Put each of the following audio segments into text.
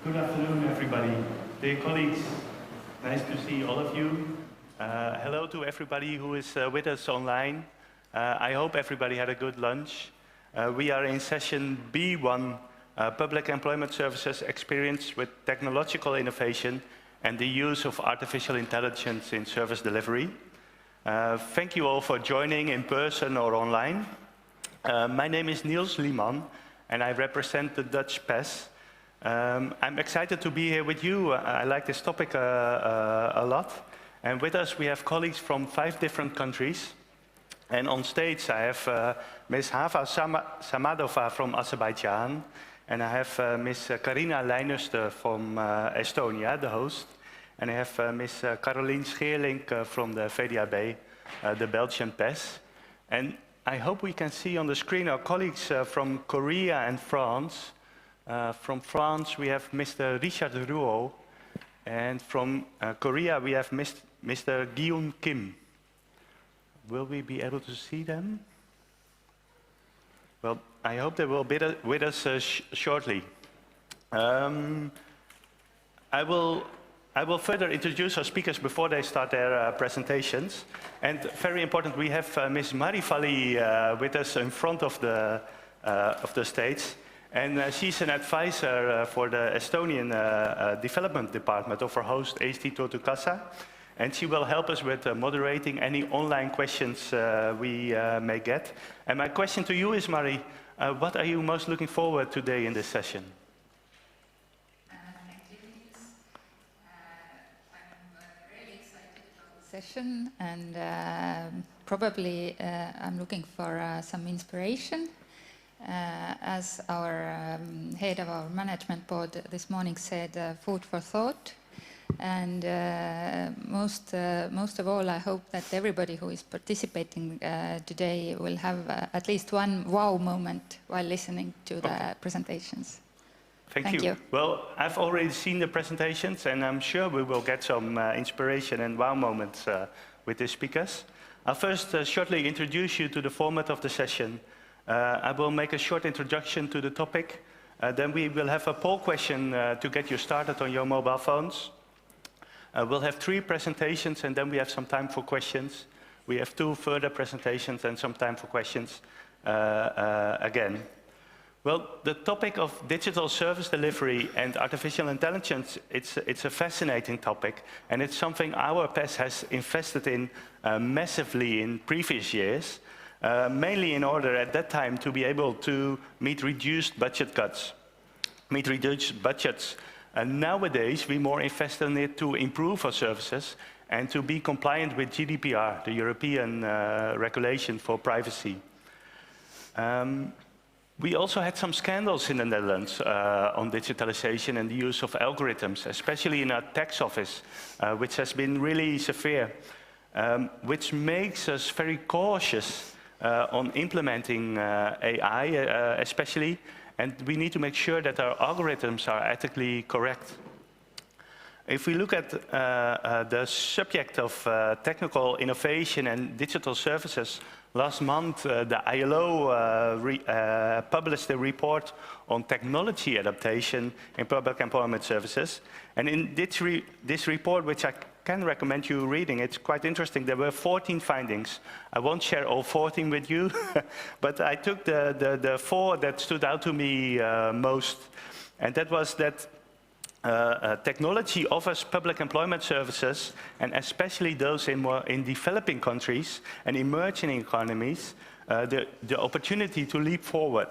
Good afternoon, everybody. Dear colleagues, nice to see all of you. Hello to everybody who is with us online. I hope everybody had a good lunch. We are in session B1, Public Employment Services Experience with Technological Innovation and the Use of Artificial Intelligence in Service Delivery. Thank you all for joining in person or online. My name is Niels, Lieman, and I represent the Dutch PES. I'm excited to be here with you. I like this topic a lot. And with us we have colleagues from 5 different countries. And on stage I have Ms. Havva Samadova from Azerbaijan. And I have Ms. Karina Leinuste from Estonia, the host. And I have Ms. Karolien Scheerlinck from the VDAB, the Belgian PES. And I hope we can see on the screen our colleagues from Korea and France. From France, we have Mr. Ruot, and from Korea, we have Mr. Gyun Kim. Will we be able to see them? Well, I hope they will be with us shortly. I will further introduce our speakers before they start their presentations. And very important, we have Ms. Marivali with us in front of the stage. And she's an advisor for the Estonian development department of our host, Eesti Töötukassa. And she will help us with moderating any online questions we may get. And my question to you is, Mari, what are you most looking forward to today in this session? Thank you, Niels. I'm really excited about the session, and probably I'm looking for some inspiration. As our head of our management board this morning said, food for thought. And most of all, I hope that everybody who is participating today will have at least one wow moment while listening to the presentations. Thank you. Well, I've already seen the presentations, and I'm sure we will get some inspiration and wow moments with the speakers. I'll first shortly introduce you to the format of the session. I will make a short introduction to the topic. Then we will have a poll question to get you started on your mobile phones. We'll have 3 presentations, and then we have some time for questions. We have 2 further presentations and some time for questions again. Well, the topic of digital service delivery and artificial intelligence, it's a fascinating topic, and it's something our PES has invested in massively in previous years. Mainly in order at that time to be able to meet reduced budgets. And nowadays, we more invest in it to improve our services and to be compliant with GDPR, the European regulation for privacy. We also had some scandals in the Netherlands on digitalization and the use of algorithms, especially in our tax office, which has been really severe, which makes us very cautious on implementing AI especially, and we need to make sure that our algorithms are ethically correct. If we look at the subject of technical innovation and digital services, last month the ILO published a report on technology adaptation in public employment services. And in this report, which I can recommend you reading, it's quite interesting. There were 14 findings. I won't share all 14 with you, but I took the 4 that stood out to me most. And that was that technology offers public employment services, and especially those in developing countries and emerging economies, the opportunity to leap forward.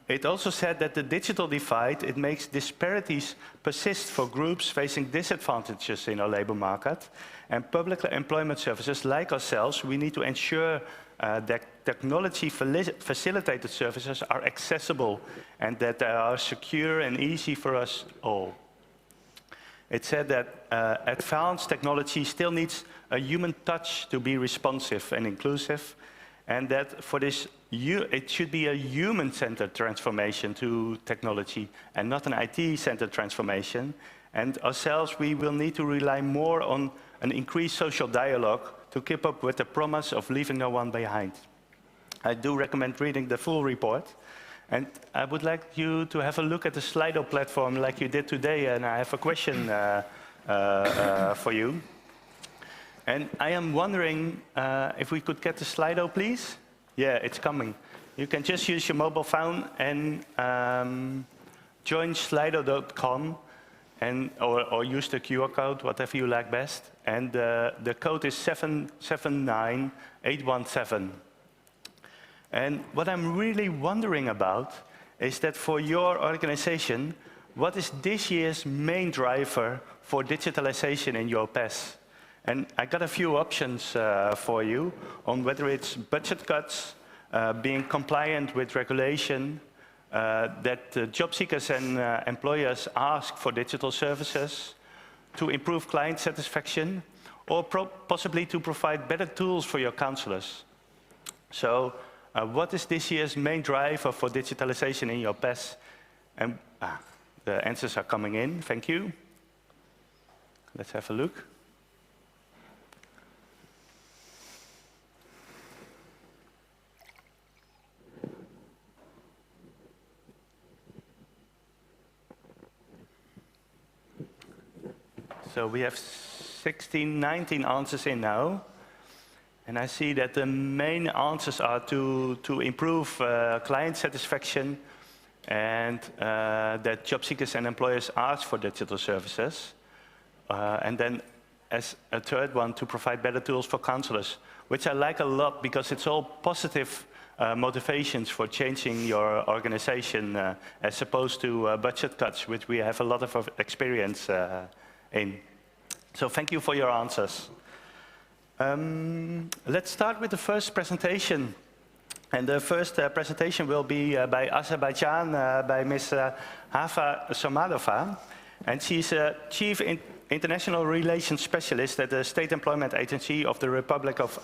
It also said that the digital divide, it makes disparities persist for groups facing disadvantages in our labor market. And public employment services like ourselves, we need to ensure that technology-facilitated services are accessible and that they are secure and easy for us all. It said that advanced technology still needs a human touch to be responsive and inclusive, and that for this, it should be a human-centered transformation to technology and not an IT-centered transformation. And ourselves, we will need to rely more on an increased social dialogue to keep up with the promise of leaving no one behind. I do recommend reading the full report. And I would like you to have a look at the Slido platform like you did today, and I have a question for you. And I am wondering if we could get the Slido, please? Yeah, it's coming. You can just use your mobile phone and join slido.com and or use the QR code, whatever you like best. And the code is 779817. And what I'm really wondering about is that for your organization, what is this year's main driver for digitalization in your PES? And I got a few options for you on whether it's budget cuts, being compliant with regulation, that job seekers and employers ask for digital services, to improve client satisfaction, or possibly to provide better tools for your counselors. So what is this year's main driver for digitalization in your PES? And the answers are coming in, thank you. Let's have a look. So we have 16, 19 answers in now. And I see that the main answers are to improve client satisfaction and that job seekers and employers ask for digital services. And then as a third one, to provide better tools for counselors, which I like a lot because it's all positive motivations for changing your organization as opposed to budget cuts, which we have a lot of experience in. So thank you for your answers. Let's start with the first presentation. And the first presentation will be by Azerbaijan, by Ms. Havva Samadova. And she's a Chief International Relations Specialist at the State Employment Agency of the Republic of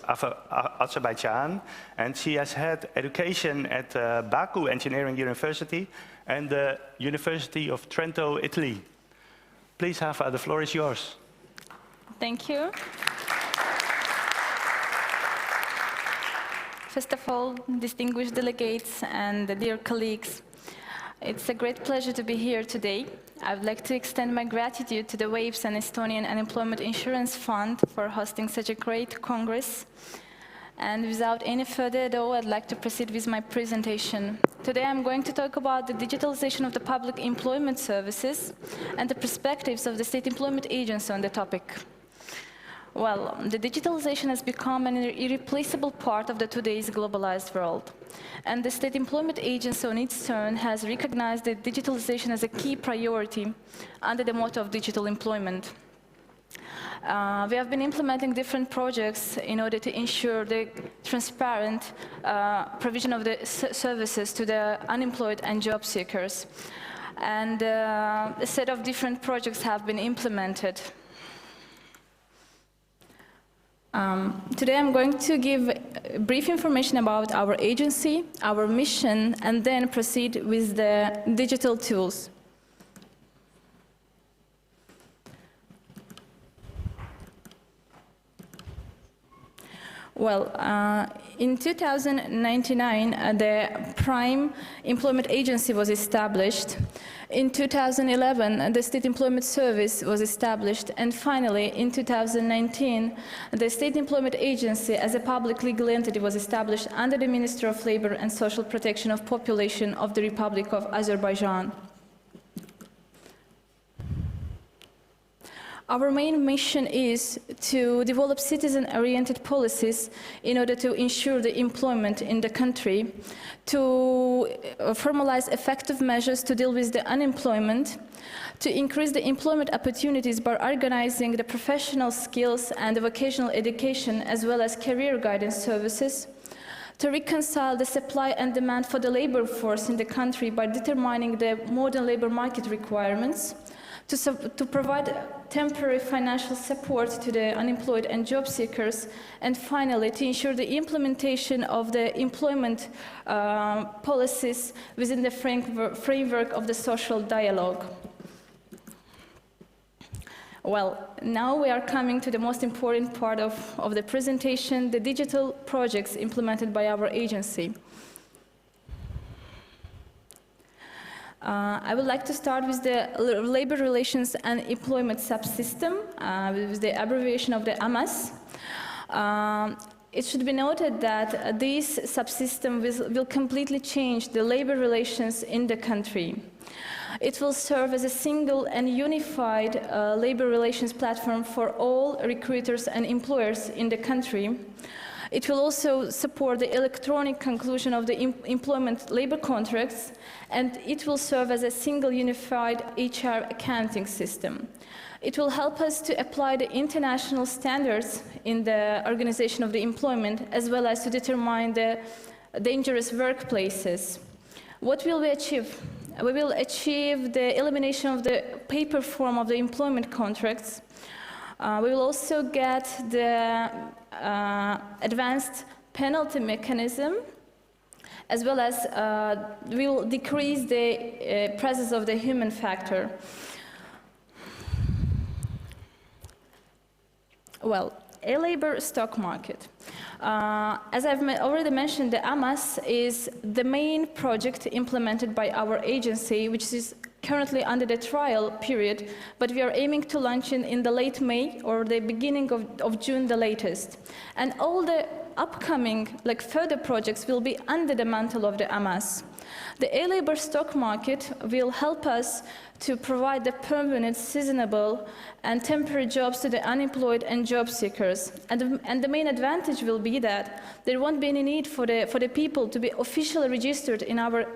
Azerbaijan. And she has had education at Baku Engineering University and the University of Trento, Italy. Please, Havva, the floor is yours. Thank you. First of all, distinguished delegates and dear colleagues, it's a great pleasure to be here today. I would like to extend my gratitude to the WAVES and Estonian Unemployment Insurance Fund for hosting such a great congress. And without any further ado, I'd like to proceed with my presentation. Today I'm going to talk about the digitalization of the public employment services and the perspectives of the State Employment Agency on the topic. Well, the digitalization has become an irreplaceable part of today's globalized world. And the State Employment Agency on its turn has recognized that digitalization as a key priority under the motto of digital employment. We have been implementing different projects in order to ensure the transparent provision of the services to the unemployed and job seekers. And a set of different projects have been implemented. Today I'm going to give brief information about our agency, our mission, and then proceed with the digital tools. Well, in 2099, the Prime Employment Agency was established. In 2011, the State Employment Service was established. And finally, in 2019, the State Employment Agency as a public legal entity was established under the Ministry of Labor and Social Protection of Population of the Republic of Azerbaijan. Our main mission is to develop citizen-oriented policies in order to ensure the employment in the country, to formalize effective measures to deal with the unemployment, to increase the employment opportunities by organizing the professional skills and the vocational education as well as career guidance services, to reconcile the supply and demand for the labor force in the country by determining the modern labor market requirements, to provide temporary financial support to the unemployed and job seekers, and finally, to ensure the implementation of the employment policies within the framework of the social dialogue. Well, now we are coming to the most important part of the presentation, the digital projects implemented by our agency. I would like to start with the labor relations and employment subsystem, with the abbreviation of the AMAS. It should be noted that this subsystem will completely change the labor relations in the country. It will serve as a single and unified labor relations platform for all recruiters and employers in the country. It will also support the electronic conclusion of the employment labor contracts, and it will serve as a single unified HR accounting system. It will help us to apply the international standards in the organization of the employment, as well as to determine the dangerous workplaces. What will we achieve? We will achieve the elimination of the paper form of the employment contracts. We will also get the advanced penalty mechanism, as well as we will decrease the presence of the human factor. Well, a labor stock market. As I've already mentioned, the AMAS is the main project implemented by our agency, which is currently under the trial period, but we are aiming to launch in the late May or the beginning of June the latest. And all the upcoming further projects will be under the mantle of the AMAS. The A-labor stock market will help us to provide the permanent, seasonable and temporary jobs to the unemployed and job seekers. And the main advantage will be that there won't be any need for the people to be officially registered in our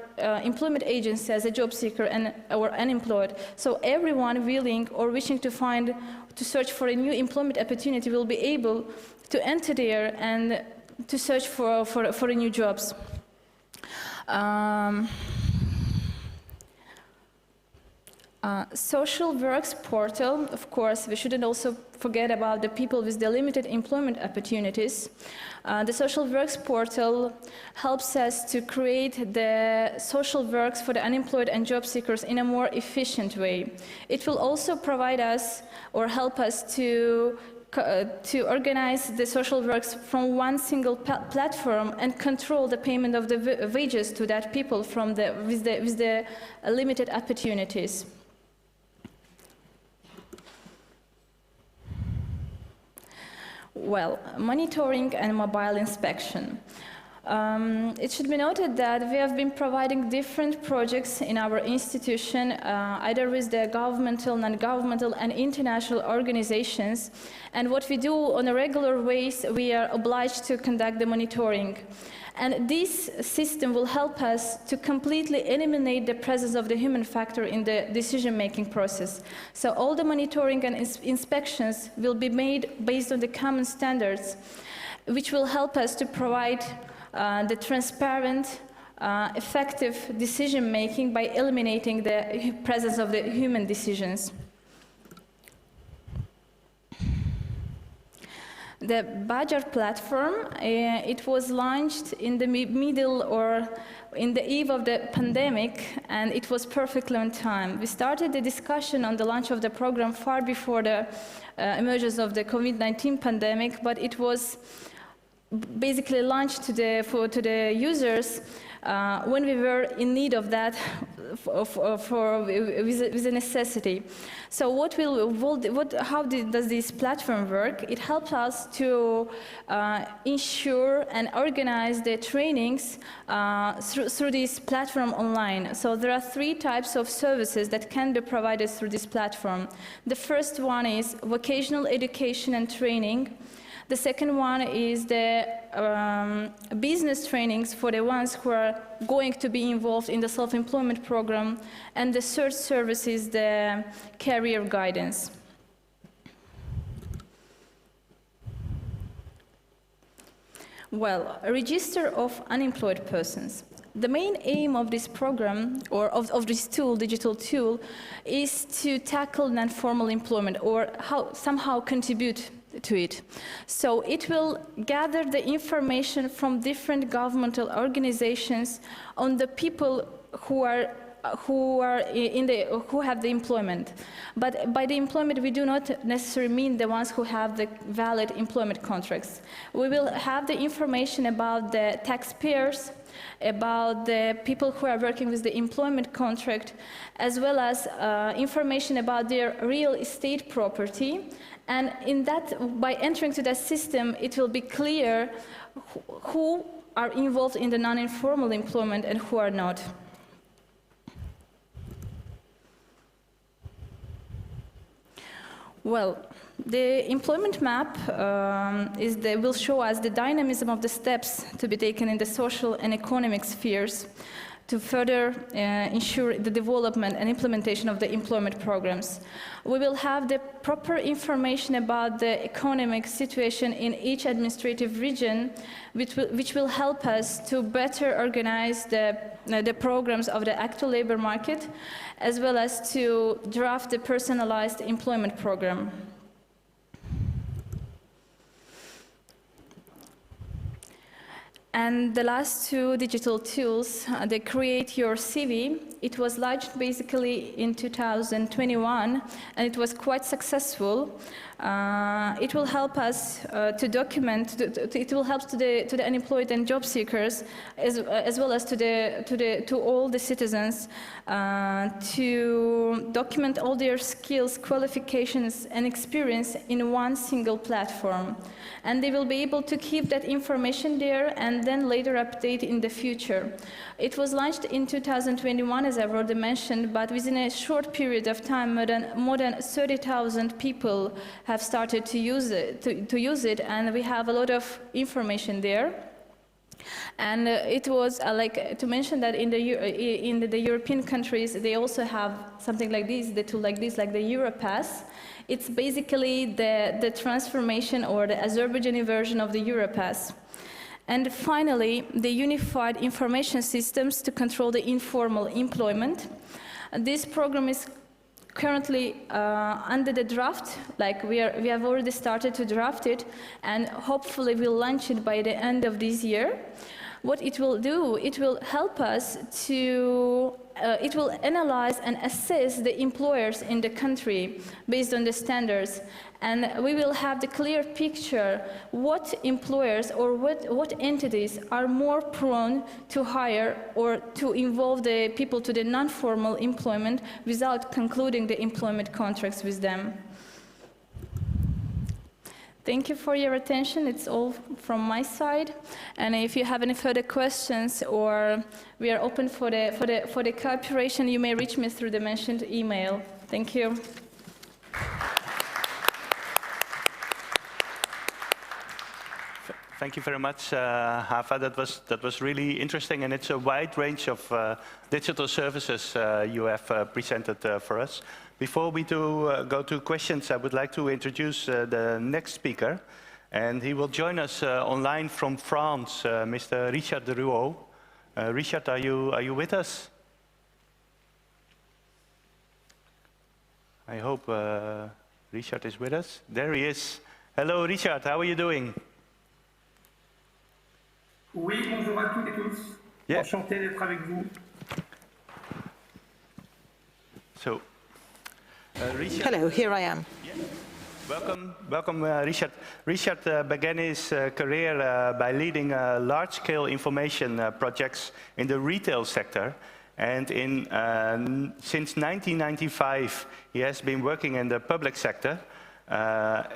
employment agency as a job seeker or unemployed. So everyone willing or wishing to search for a new employment opportunity will be able to enter there and to search for new jobs. Social works portal, of course, we shouldn't also forget about the people with the limited employment opportunities. The social works portal helps us to create the social works for the unemployed and job seekers in a more efficient way. It will also provide us or help us to organize the social works from one single platform and control the payment of the wages to that people with the limited opportunities. Well, monitoring and mobile inspection. It should be noted that we have been providing different projects in our institution, either with the governmental, non-governmental and international organizations. And what we do on a regular basis, we are obliged to conduct the monitoring. And this system will help us to completely eliminate the presence of the human factor in the decision-making process. So all the monitoring and inspections will be made based on the common standards, which will help us to provide the transparent, effective decision-making by eliminating the presence of the human decisions. The Bajar platform, it was launched in the middle or in the eve of the pandemic, and it was perfectly on time. We started the discussion on the launch of the program far before the emergence of the COVID-19 pandemic, but it was basically launched to the users when we were in need of that with a necessity. So how does this platform work? It helps us to ensure and organize the trainings through this platform online. So there are 3 types of services that can be provided through this platform. The first one is vocational education and training. The second one is the business trainings for the ones who are going to be involved in the self-employment program. And the third service is the career guidance. Well, a register of unemployed persons. The main aim of this program, or of this tool, digital tool, is to tackle non-formal employment or somehow contribute to it. So it will gather the information from different governmental organizations on the people who are who have the employment. But by the employment, we do not necessarily mean the ones who have the valid employment contracts. We will have the information about the taxpayers, about the people who are working with the employment contract, as well as information about their real estate property. And in that, by entering to that system, it will be clear who are involved in the non-informal employment and who are not. Well, the employment map will show us the dynamism of the steps to be taken in the social and economic spheres to further ensure the development and implementation of the employment programs. We will have the proper information about the economic situation in each administrative region, which will help us to better organize the programs of the actual labor market, as well as to draft the personalized employment program. And the last two digital tools, the Create Your CV, it was launched basically in 2021, and it was quite successful. It will help us to document. It will help to the unemployed and job seekers, as well as to all the citizens, to document all their skills, qualifications, and experience in one single platform. And they will be able to keep that information there and then later update in the future. It was launched in 2021, as I've already mentioned, but within a short period of time, more than 30,000 people have started to use it, and we have a lot of information there. And it was like to mention that in the European countries, they also have something like this, the tool like this, like the Europass. It's basically the transformation or the Azerbaijani version of the Europass. And finally, the unified information systems to control the informal employment. This program is currently under the draft, like we have already started to draft it, and hopefully we'll launch it by the end of this year. What it will do, it will help us to, it will analyze and assess the employers in the country based on the standards. And we will have the clear picture what employers or what entities are more prone to hire or to involve the people to the non-formal employment without concluding the employment contracts with them. Thank you for your attention. It's all from my side. And if you have any further questions, or we are open for the cooperation, you may reach me through the mentioned email. Thank you. Thank you very much, Havva. That was really interesting, and it's a wide range of digital services you have presented for us. Before we go to questions, I would like to introduce the next speaker, and he will join us online from France, Mr. Richard de Ruot. Richard, are you with us? I hope Richard is with us. There he is. Hello, Richard. How are you doing? Oui, bonjour à toutes et tous. Yeah. Enchanté d'être avec vous. So, Richard. Hello, here I am. Yeah. Welcome, Richard. Richard began his career by leading large-scale information projects in the retail sector, and since 1995 he has been working in the public sector.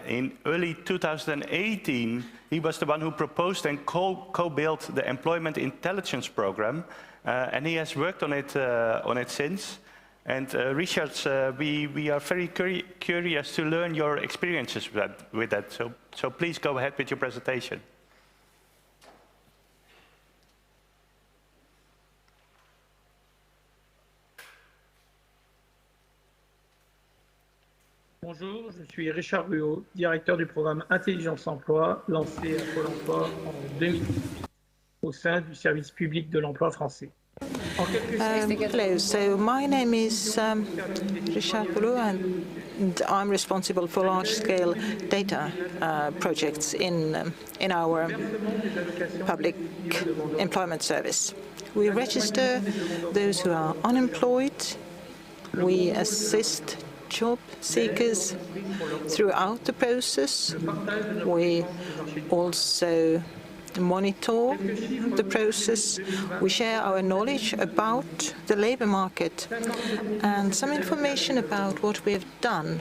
In early 2018, he was the one who proposed and co-built the Employment Intelligence Program, and he has worked on it since. And Richard, we are very curious to learn your experiences with that. So please go ahead with your presentation. Bonjour, je suis Richard Ruot, directeur du programme Intelligence Emploi, lancé à Pôle emploi en 2000 au sein du service public de l'emploi français. Hello, so my name is Richard Pôle, and I'm responsible for large-scale data projects in our public employment service. We register those who are unemployed. We assist job seekers throughout the process. We also monitor the process. We share our knowledge about the labor market and some information about what we have done.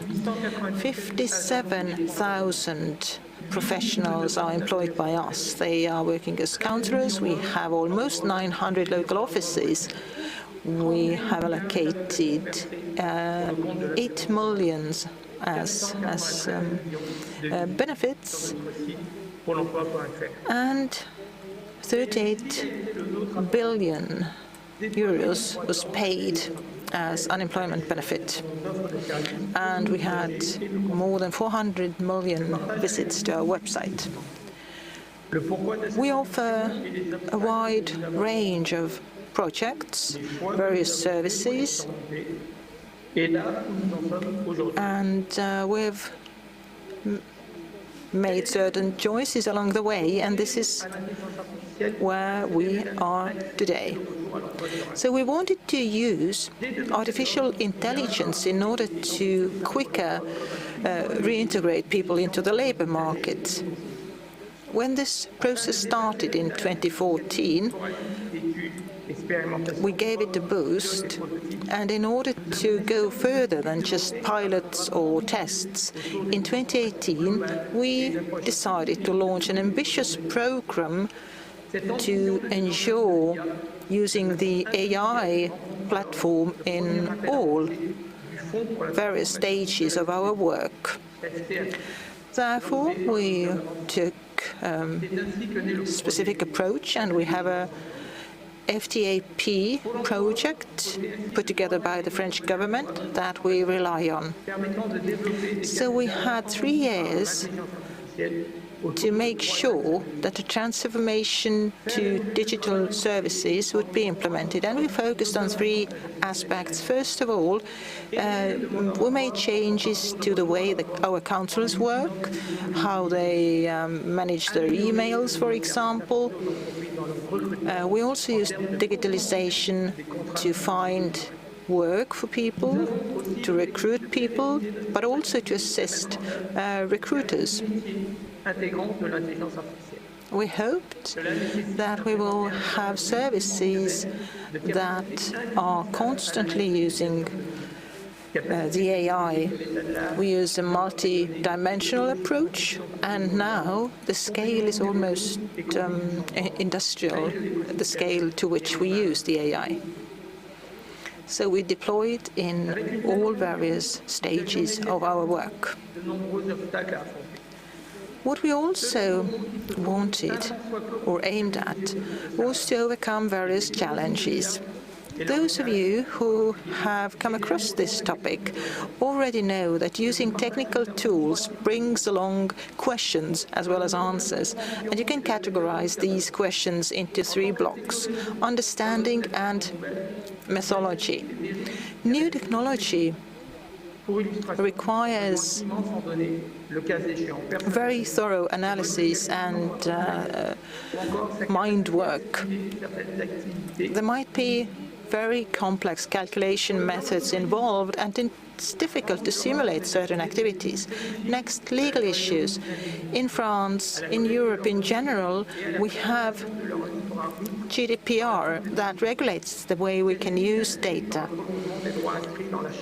57,000 professionals are employed by us. They are working as counselors. We have almost 900 local offices. We have allocated 8 million as benefits, and 38 billion euros was paid as unemployment benefit. And we had more than 400 million visits to our website. We offer a wide range of projects, various services, and we've made certain choices along the way, and this is where we are today. So we wanted to use artificial intelligence in order to quicker reintegrate people into the labor market. When this process started in 2014, we gave it a boost, and in order to go further than just pilots or tests, in 2018 we decided to launch an ambitious program to ensure using the AI platform in all various stages of our work. Therefore, we took a specific approach, and we have a FDAB project put together by the French government that we rely on. So we had 3 years to make sure that the transformation to digital services would be implemented, and we focused on 3 aspects. First of all, we made changes to the way that our councillors work, how they manage their emails, for example. We also used digitalization to find work for people, to recruit people, but also to assist recruiters. We hoped that we will have services that are constantly using the AI. We use a multi-dimensional approach, and now the scale is almost industrial, the scale to which we use the AI. So we deploy it in all various stages of our work. What we also wanted or aimed at was to overcome various challenges. Those of you who have come across this topic already know that using technical tools brings along questions as well as answers, and you can categorize these questions into 3 blocks: understanding and methodology. New technology requires very thorough analysis and mind work. There might be very complex calculation methods involved, and it's difficult to simulate certain activities. Next, legal issues. In France, in Europe in general, we have GDPR that regulates the way we can use data,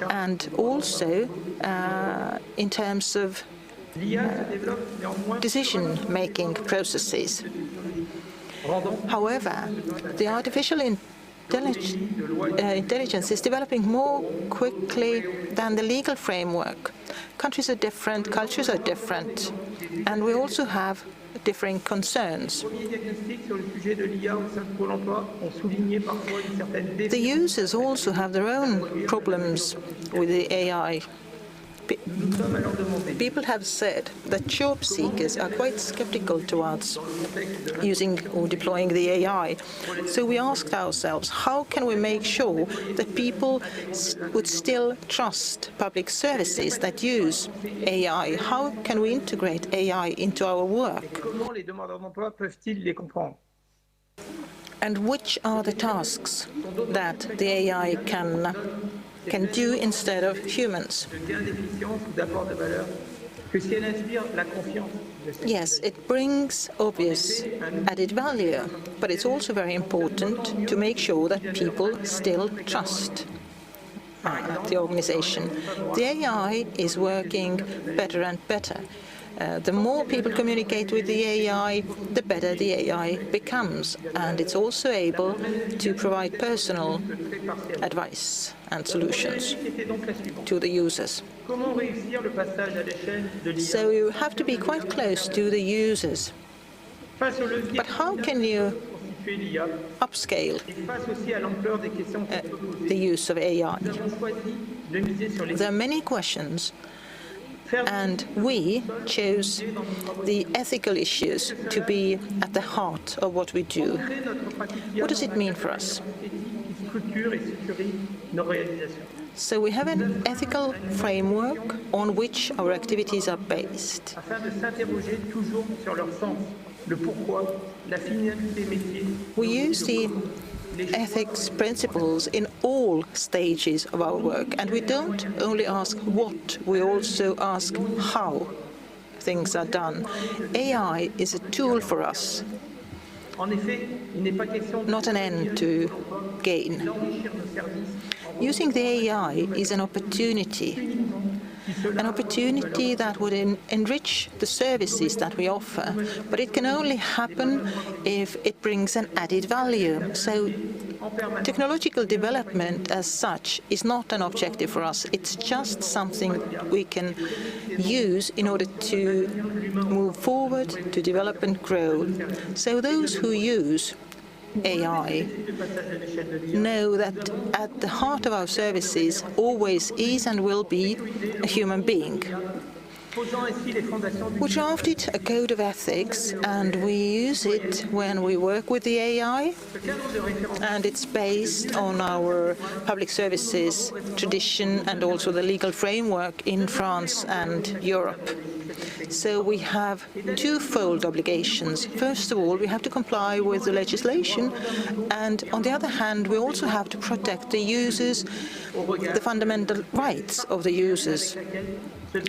and also in terms of decision-making processes. However, the artificial intelligence is developing more quickly than the legal framework. Countries are different, cultures are different, and we also have differing concerns. The users also have their own problems with the AI. People have said that job seekers are quite skeptical towards using or deploying the AI. So we asked ourselves, how can we make sure that people would still trust public services that use AI? How can we integrate AI into our work? And which are the tasks that the AI can do instead of humans? Yes, it brings obvious added value, but it's also very important to make sure that people still trust the organization. The AI is working better and better. The more people communicate with the AI, the better the AI becomes, and it's also able to provide personal advice and solutions to the users. So you have to be quite close to the users. But how can you upscale the use of AI? There are many questions, and we chose the ethical issues to be at the heart of what we do. What does it mean for us? So we have an ethical framework on which our activities are based. We use the ethics principles in all stages of our work, and we don't only ask what, we also ask how things are done. AI is a tool for us, not an end to gain. Using the AI is an opportunity that would enrich the services that we offer, but it can only happen if it brings an added value. So technological development as such is not an objective for us. It's just something we can use in order to move forward, to develop and grow. So those who use AI know that at the heart of our services always is and will be a human being. We drafted a code of ethics, and we use it when we work with the AI, and it's based on our public services tradition and also the legal framework in France and Europe. So we have twofold obligations. First of all, we have to comply with the legislation, and on the other hand, we also have to protect the users, the fundamental rights of the users.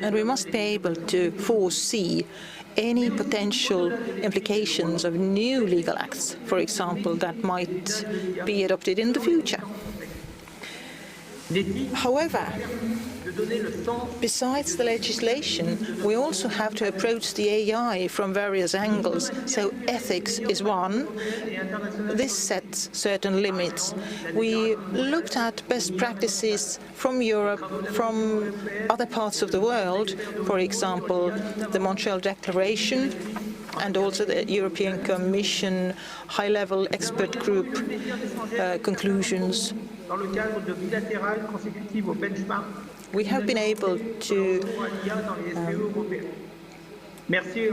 And we must be able to foresee any potential implications of new legal acts, for example, that might be adopted in the future. However, besides the legislation, we also have to approach the AI from various angles. So ethics is one. This sets certain limits. We looked at best practices from Europe, from other parts of the world, for example, the Montreal Declaration, and also the European Commission high-level expert group conclusions. We have been able to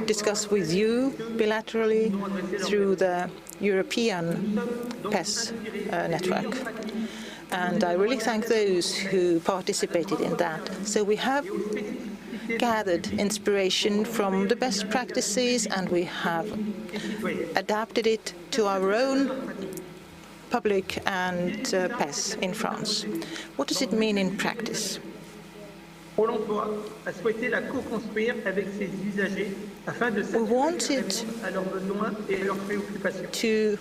discuss with you bilaterally through the European PES network. And I really thank those who participated in that. So we have gathered inspiration from the best practices, and we have adapted it to our own public and PES in France. What does it mean in practice? We wanted to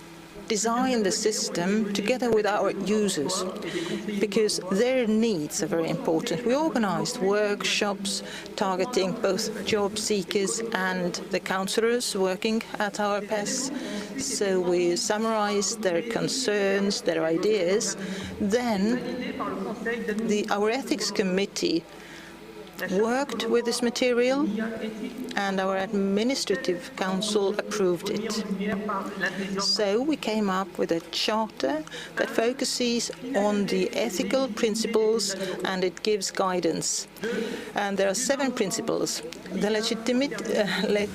design the system together with our users, because their needs are very important. We organized workshops targeting both job seekers and the counselors working at our PES. So we summarized their concerns, their ideas. Then our ethics committee worked with this material, and our administrative council approved it. So we came up with a charter that focuses on the ethical principles, and it gives guidance. And there are 7 principles. The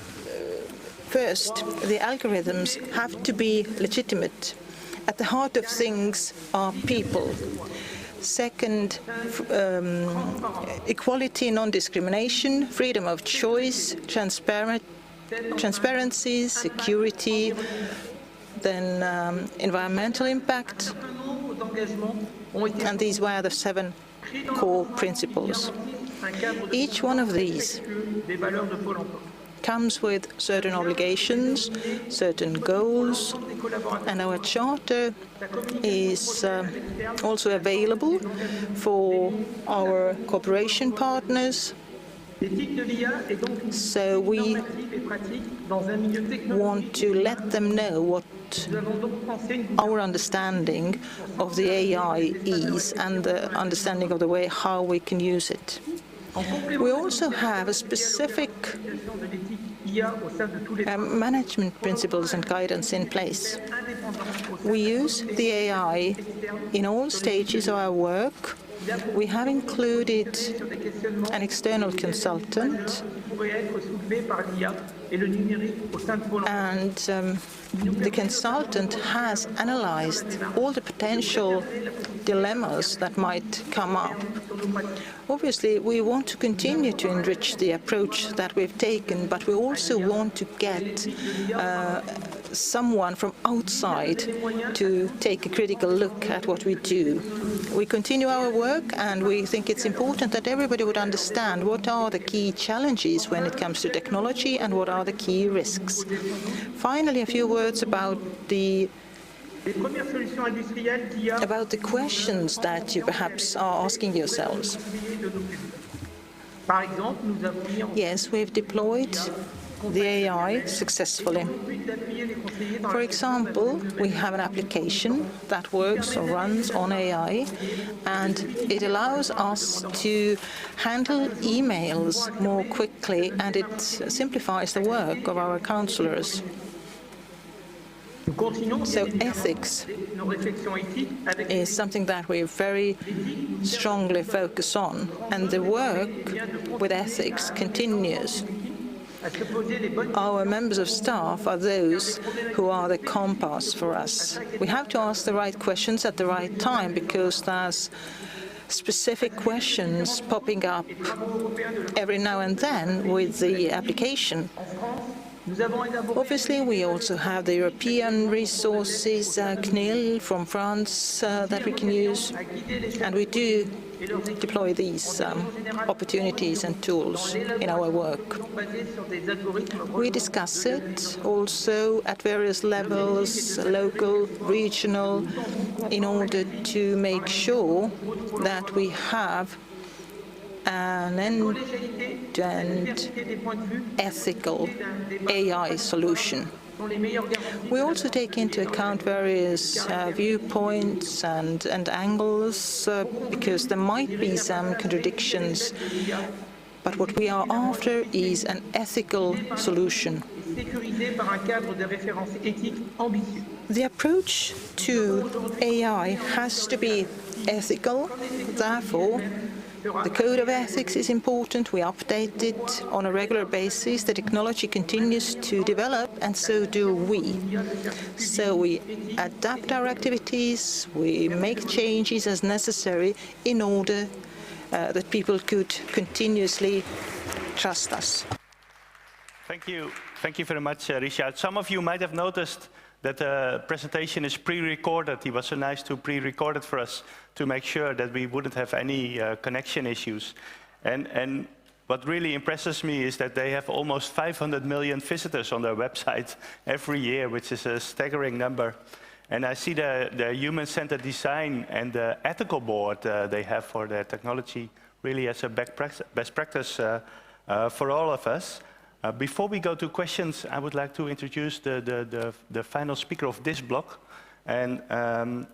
first, the algorithms have to be legitimate. At the heart of things are people. Second, equality, non-discrimination, freedom of choice, transparency, security, then environmental impact, and these were the 7 core principles. Each one of these comes with certain obligations, certain goals, and our charter is also available for our cooperation partners. So we want to let them know what our understanding of the AI is and the understanding of the way how we can use it. We also have a specific management principles and guidance in place. We use the AI in all stages of our work. We have included an external consultant, and the consultant has analyzed all the potential dilemmas that might come up. Obviously, we want to continue to enrich the approach that we've taken, but we also want to get someone from outside to take a critical look at what we do. We continue our work, and we think it's important that everybody would understand what are the key challenges when it comes to technology and what are the key risks. Finally, a few words about the questions that you perhaps are asking yourselves. Yes, we've deployed the AI successfully. For example, we have an application that works or runs on AI, and it allows us to handle emails more quickly, and it simplifies the work of our counselors. So ethics is something that we very strongly focus on, and the work with ethics continues. Our members of staff are those who are the compass for us. We have to ask the right questions at the right time, because there's specific questions popping up every now and then with the application. Obviously, we also have the European resources, CNIL from France, that we can use, and we do deploy these opportunities and tools in our work. We discuss it also at various levels, local, regional, in order to make sure that we have an end-to-end ethical AI solution. We also take into account various viewpoints and angles, because there might be some contradictions, but what we are after is an ethical solution. The approach to AI has to be ethical, therefore the code of ethics is important. We update it on a regular basis. The technology continues to develop, and so do we. So we adapt our activities, we make changes as necessary in order that people could continuously trust us. Thank you. Thank you very much, Richard. Some of you might have noticed that the presentation is pre-recorded. He was so nice to pre-record it for us to make sure that we wouldn't have any connection issues. And what really impresses me is that they have almost 500 million visitors on their website every year, which is a staggering number. And I see the human-centered design and the ethical board they have for their technology really as a best practice for all of us. Before we go to questions, I would like to introduce the final speaker of this block, and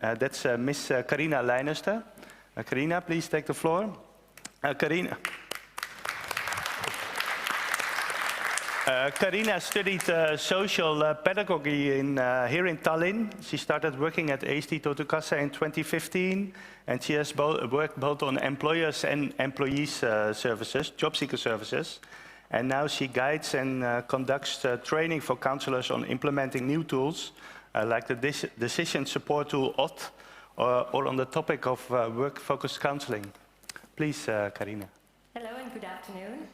that's Ms. Karina Leinuste. Karina, please take the floor. Karina. Karina studied social pedagogy here in Tallinn. She started working at Eesti Töötukassa in 2015, and she has worked both on employers and employees services, job seeker services. And now she guides and conducts training for counselors on implementing new tools, like the decision support tool OT, or on the topic of work-focused counseling. Please, Karina. Hello and good afternoon.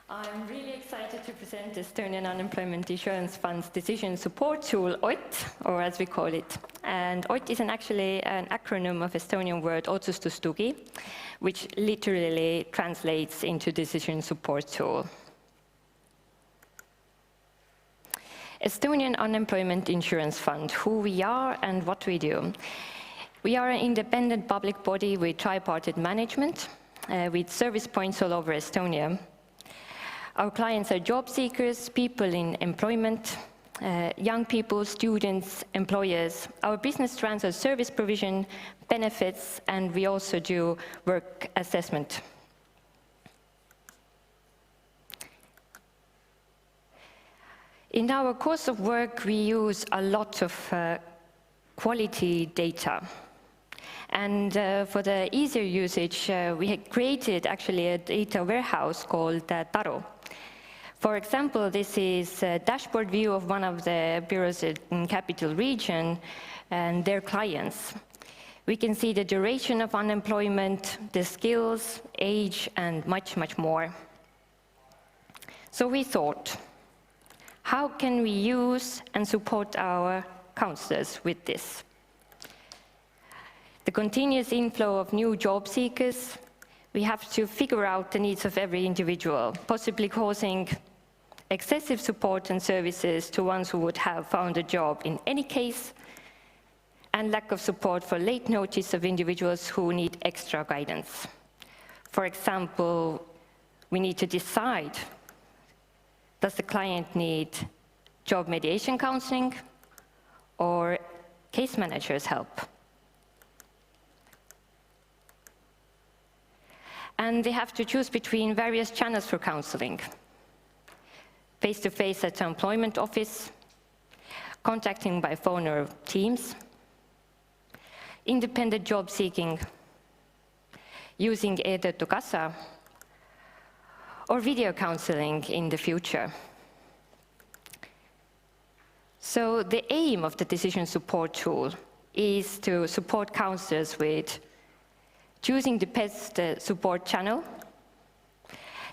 I'm really excited to present the Estonian Unemployment Insurance Fund's decision support tool, OT, or as we call it. And OT is actually an acronym of Estonian word otsustustugi, which literally translates into decision support tool. Estonian Unemployment Insurance Fund, who we are and what we do. We are an independent public body with tripartite management, with service points all over Estonia. Our clients are job seekers, people in employment, young people, students, employers. Our business strands are service provision, benefits, and we also do work assessment. In our course of work, we use a lot of quality data. And for the easier usage, we had created actually a data warehouse called Taru. For example, this is a dashboard view of one of the bureaus in Capital Region and their clients. We can see the duration of unemployment, the skills, age, and much, much more. So we thought, how can we use and support our counselors with this? The continuous inflow of new job seekers, we have to figure out the needs of every individual, possibly causing excessive support and services to ones who would have found a job in any case, and lack of support for late notice of individuals who need extra guidance. For example, we need to decide, does the client need job mediation counseling or case manager's help? And they have to choose between various channels for counseling. Face-to-face at the employment office, contacting by phone or Teams, independent job seeking, using e-Töötukassa, or video counseling in the future. So the aim of the decision support tool is to support counselors with choosing the best support channel,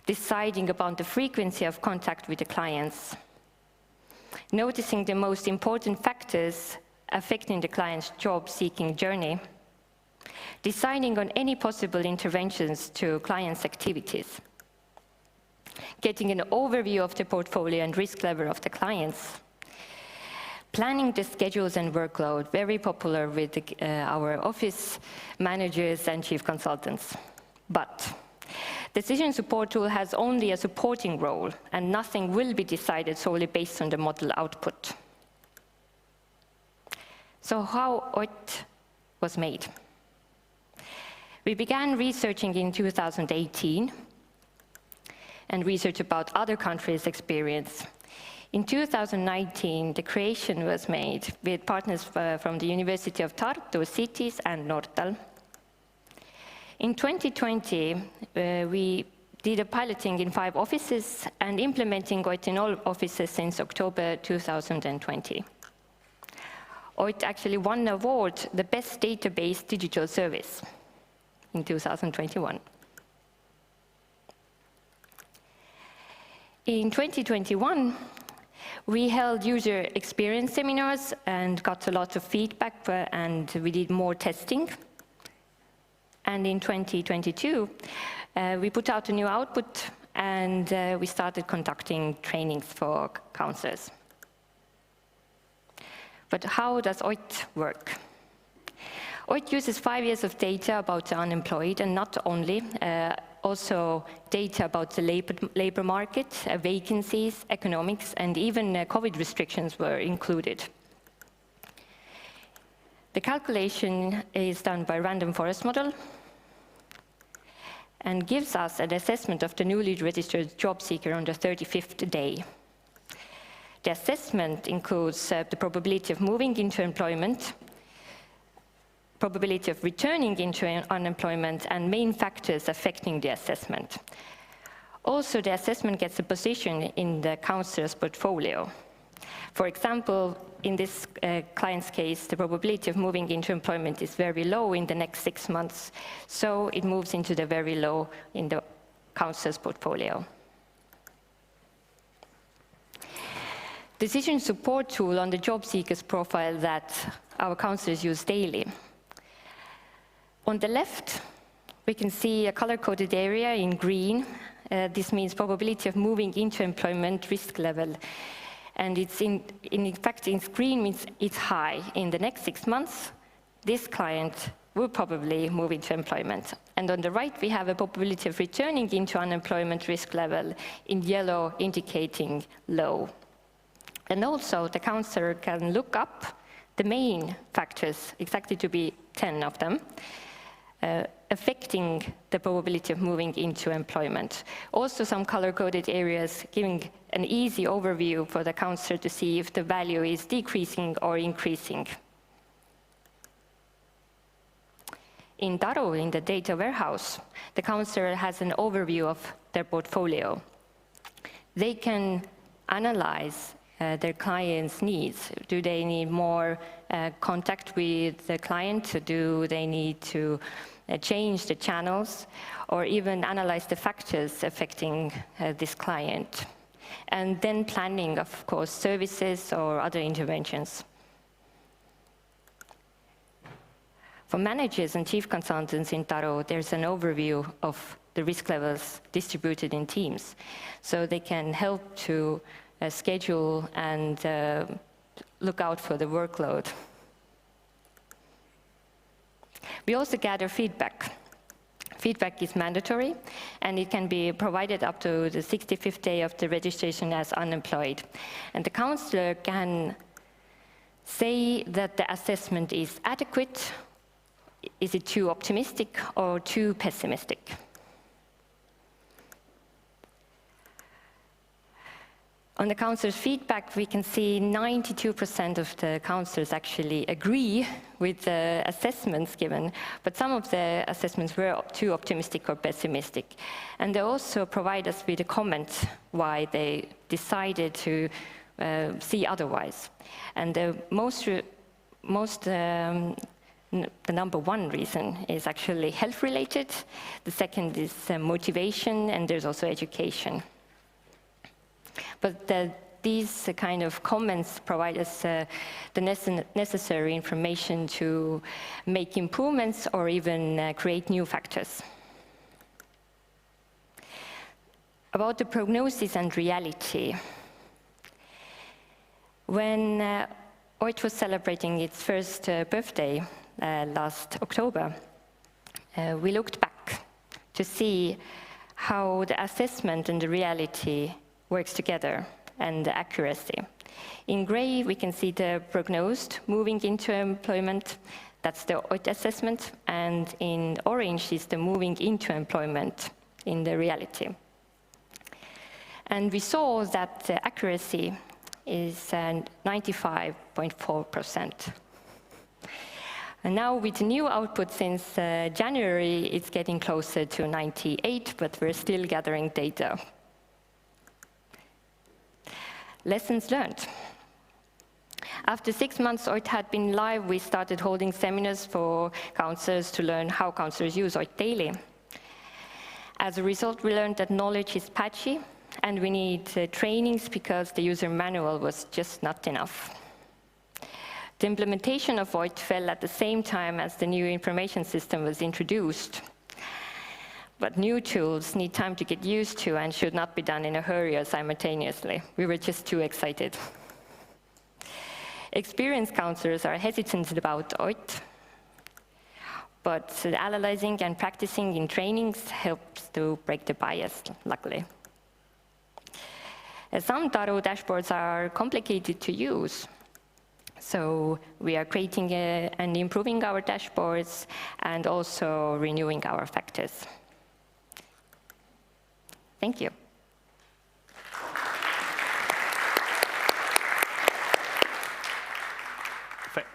deciding about the frequency of contact with the clients, noticing the most important factors affecting the client's job-seeking journey, deciding on any possible interventions to clients' activities, getting an overview of the portfolio and risk level of the clients, planning the schedules and workload, very popular with our office managers and chief consultants. But decision support tool has only a supporting role, and nothing will be decided solely based on the model output. So how OT was made? We began researching in 2018 and research about other countries' experience. In 2019, the creation was made with partners from the University of Tartu, cities, and Nortal. In 2020, we did a piloting in 5 offices and implementing OT in all offices since October 2020. OT actually won an award, the best database digital service, in 2021. In 2021, we held user experience seminars and got a lot of feedback, and we did more testing. And in 2022, we put out a new output, and we started conducting trainings for counselors. But how does OT work? OT uses 5 years of data about the unemployed, and not only, also data about the labor market, vacancies, economics, and even COVID restrictions were included. The calculation is done by random forest model, and gives us an assessment of the newly registered job seeker on the 35th day. The assessment includes the probability of moving into employment, probability of returning into unemployment, and main factors affecting the assessment. Also, the assessment gets a position in the counselor's portfolio. For example, in this client's case, the probability of moving into employment is very low in the next 6 months, so it moves into the very low in the counselor's portfolio. Decision support tool on the job seeker's profile that our counselors use daily. On the left, we can see a color-coded area in green. This means probability of moving into employment risk level. And it's in fact, in green means it's high. In the next 6 months, this client will probably move into employment. And on the right, we have a probability of returning into unemployment risk level in yellow, indicating low. And also, the counselor can look up the main factors, exactly to be 10 of them, affecting the probability of moving into employment. Also, some color-coded areas giving an easy overview for the counselor to see if the value is decreasing or increasing. In Taru, in the data warehouse, the counselor has an overview of their portfolio. They can analyze their clients' needs. Do they need more contact with the client? Do they need to change the channels, or even analyze the factors affecting this client? And then planning, of course, services or other interventions. For managers and chief consultants in Taru, there's an overview of the risk levels distributed in teams, so they can help to schedule and look out for the workload. We also gather feedback. Feedback is mandatory, and it can be provided up to the 65th day of the registration as unemployed. And the counselor can say that the assessment is adequate, is it too optimistic or too pessimistic? On the counselor's feedback, we can see 92% of the counselors actually agree with the assessments given, but some of the assessments were too optimistic or pessimistic. And they also provide us with a comment why they decided to see otherwise. And the number one reason is actually health-related. The second is motivation, and there's also education. But these kind of comments provide us the necessary information to make improvements or even create new factors. About the prognosis and reality. When OIT was celebrating its first birthday last October, we looked back to see how the assessment and the reality works together, and the accuracy. In gray, we can see the prognosed moving into employment. That's the OIT assessment. And in orange is the moving into employment in the reality. And we saw that the accuracy is 95.4%. And now with the new output since January, it's getting closer to 98, but we're still gathering data. Lessons learned. After 6 months OIT had been live, we started holding seminars for counselors to learn how counselors use OIT daily. As a result, we learned that knowledge is patchy, and we need trainings because the user manual was just not enough. The implementation of OIT fell at the same time as the new information system was introduced. But new tools need time to get used to and should not be done in a hurry or simultaneously. We were just too excited. Experienced counselors are hesitant about OIT, but analyzing and practicing in trainings helps to break the bias, luckily. Some Taru dashboards are complicated to use, so we are creating and improving our dashboards and also renewing our factors. Thank you.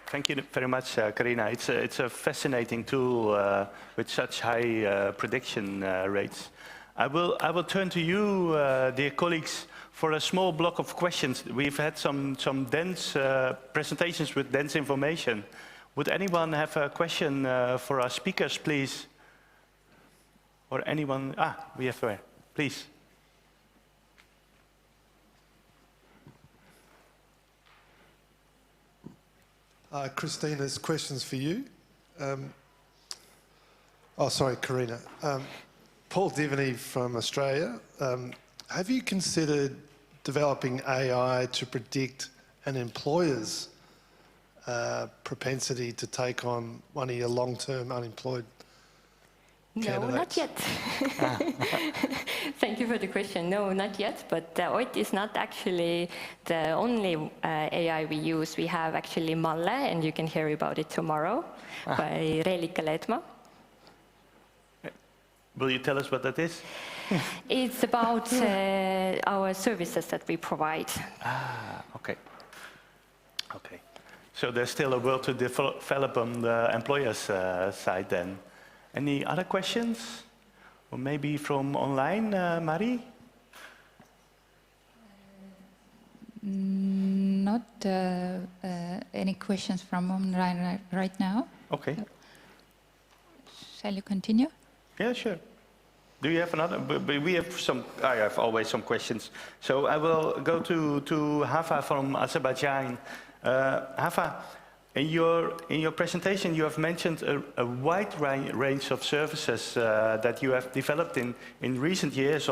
Thank you very much, Karina. It's a fascinating tool with such high prediction rates. I will turn to you, dear colleagues, for a small block of questions. We've had some dense presentations with dense information. Would anyone have a question for our speakers, please? Or anyone? We have her. Please. Christina's questions for you. Karina. Paul Divany from Australia. Have you considered developing AI to predict an employer's propensity to take on one of your long-term unemployed candidates? No, not yet. Thank you for the question. No, not yet, but OIT is not actually the only AI we use. We have actually Malle, and you can hear about it tomorrow by Reelike Leetmaa. Will you tell us what that is? It's about our services that we provide. Okay. Okay. So there's still a world to develop on the employer's side then. Any other questions? Or maybe from online, Marie? Not any questions from online right now. Okay. Shall you continue? Yeah, sure. Do you have another? We have some. I have always some questions. So I will go to Havva from Azerbaijan. Havva, in your presentation, you have mentioned a wide range of services that you have developed in recent years.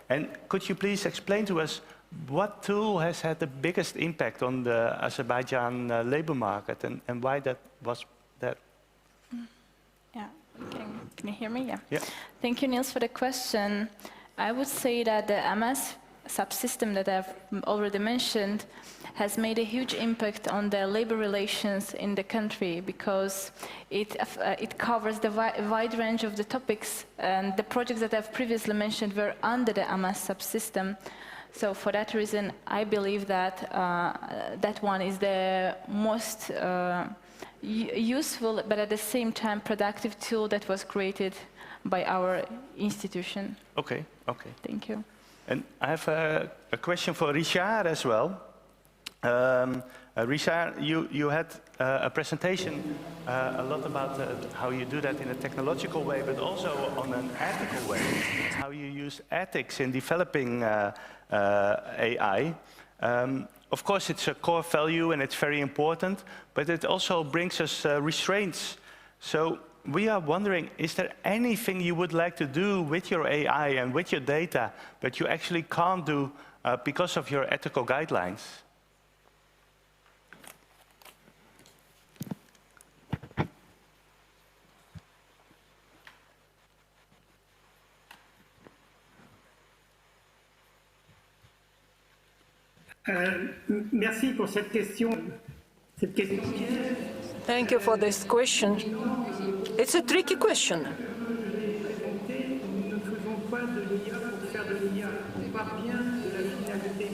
And could you please explain to us what tool has had the biggest impact on the Azerbaijan labor market, and why that was that? Yeah. Can you hear me? Yeah. Yeah. Thank you, Niels, for the question. I would say that the MS subsystem that I've already mentioned has made a huge impact on the labor relations in the country, because it covers the wide range of the topics, and the projects that I've previously mentioned were under the MS subsystem. So for that reason, I believe that that one is the most useful, but at the same time productive tool that was created by our institution. Okay, okay. Thank you. And I have a question for Richard as well. Richard, you had a presentation a lot about how you do that in a technological way, but also on an ethical way, how you use ethics in developing AI. Of course, it's a core value and it's very important, but it also brings us restraints. So we are wondering, is there anything you would like to do with your AI and with your data that you actually can't do because of your ethical guidelines? Merci pour cette question. Thank you for this question. It's a tricky question.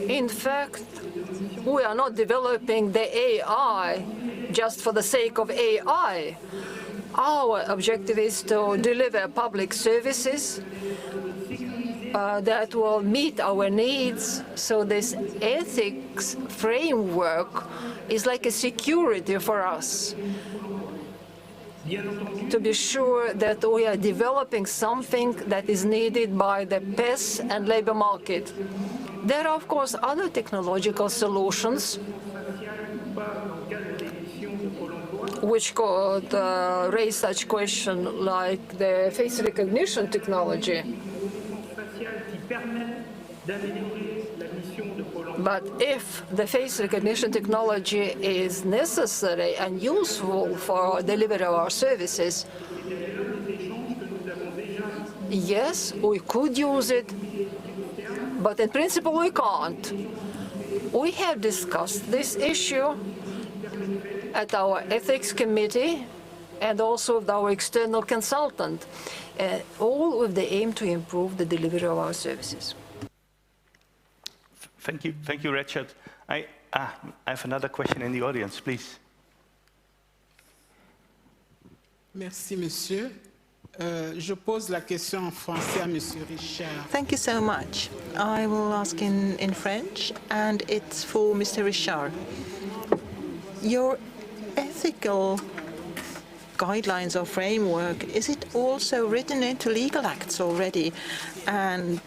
In fact, we are not developing the AI just for the sake of AI. Our objective is to deliver public services that will meet our needs. So this ethics framework is like a security for us, to be sure that we are developing something that is needed by the PES and labor market. There are, of course, other technological solutions which could raise such question, like the face recognition technology. But if the face recognition technology is necessary and useful for delivery of our services, yes, we could use it, but in principle we can't. We have discussed this issue at our ethics committee, and also with our external consultant, all with the aim to improve the delivery of our services. Thank you, Richard. I have another question in the audience, please. Merci, monsieur. Je pose la question en français à monsieur Richard. Thank you so much. I will ask in French, and it's for Mr. Richard. Your ethical guidelines or framework, is it also written into legal acts already? And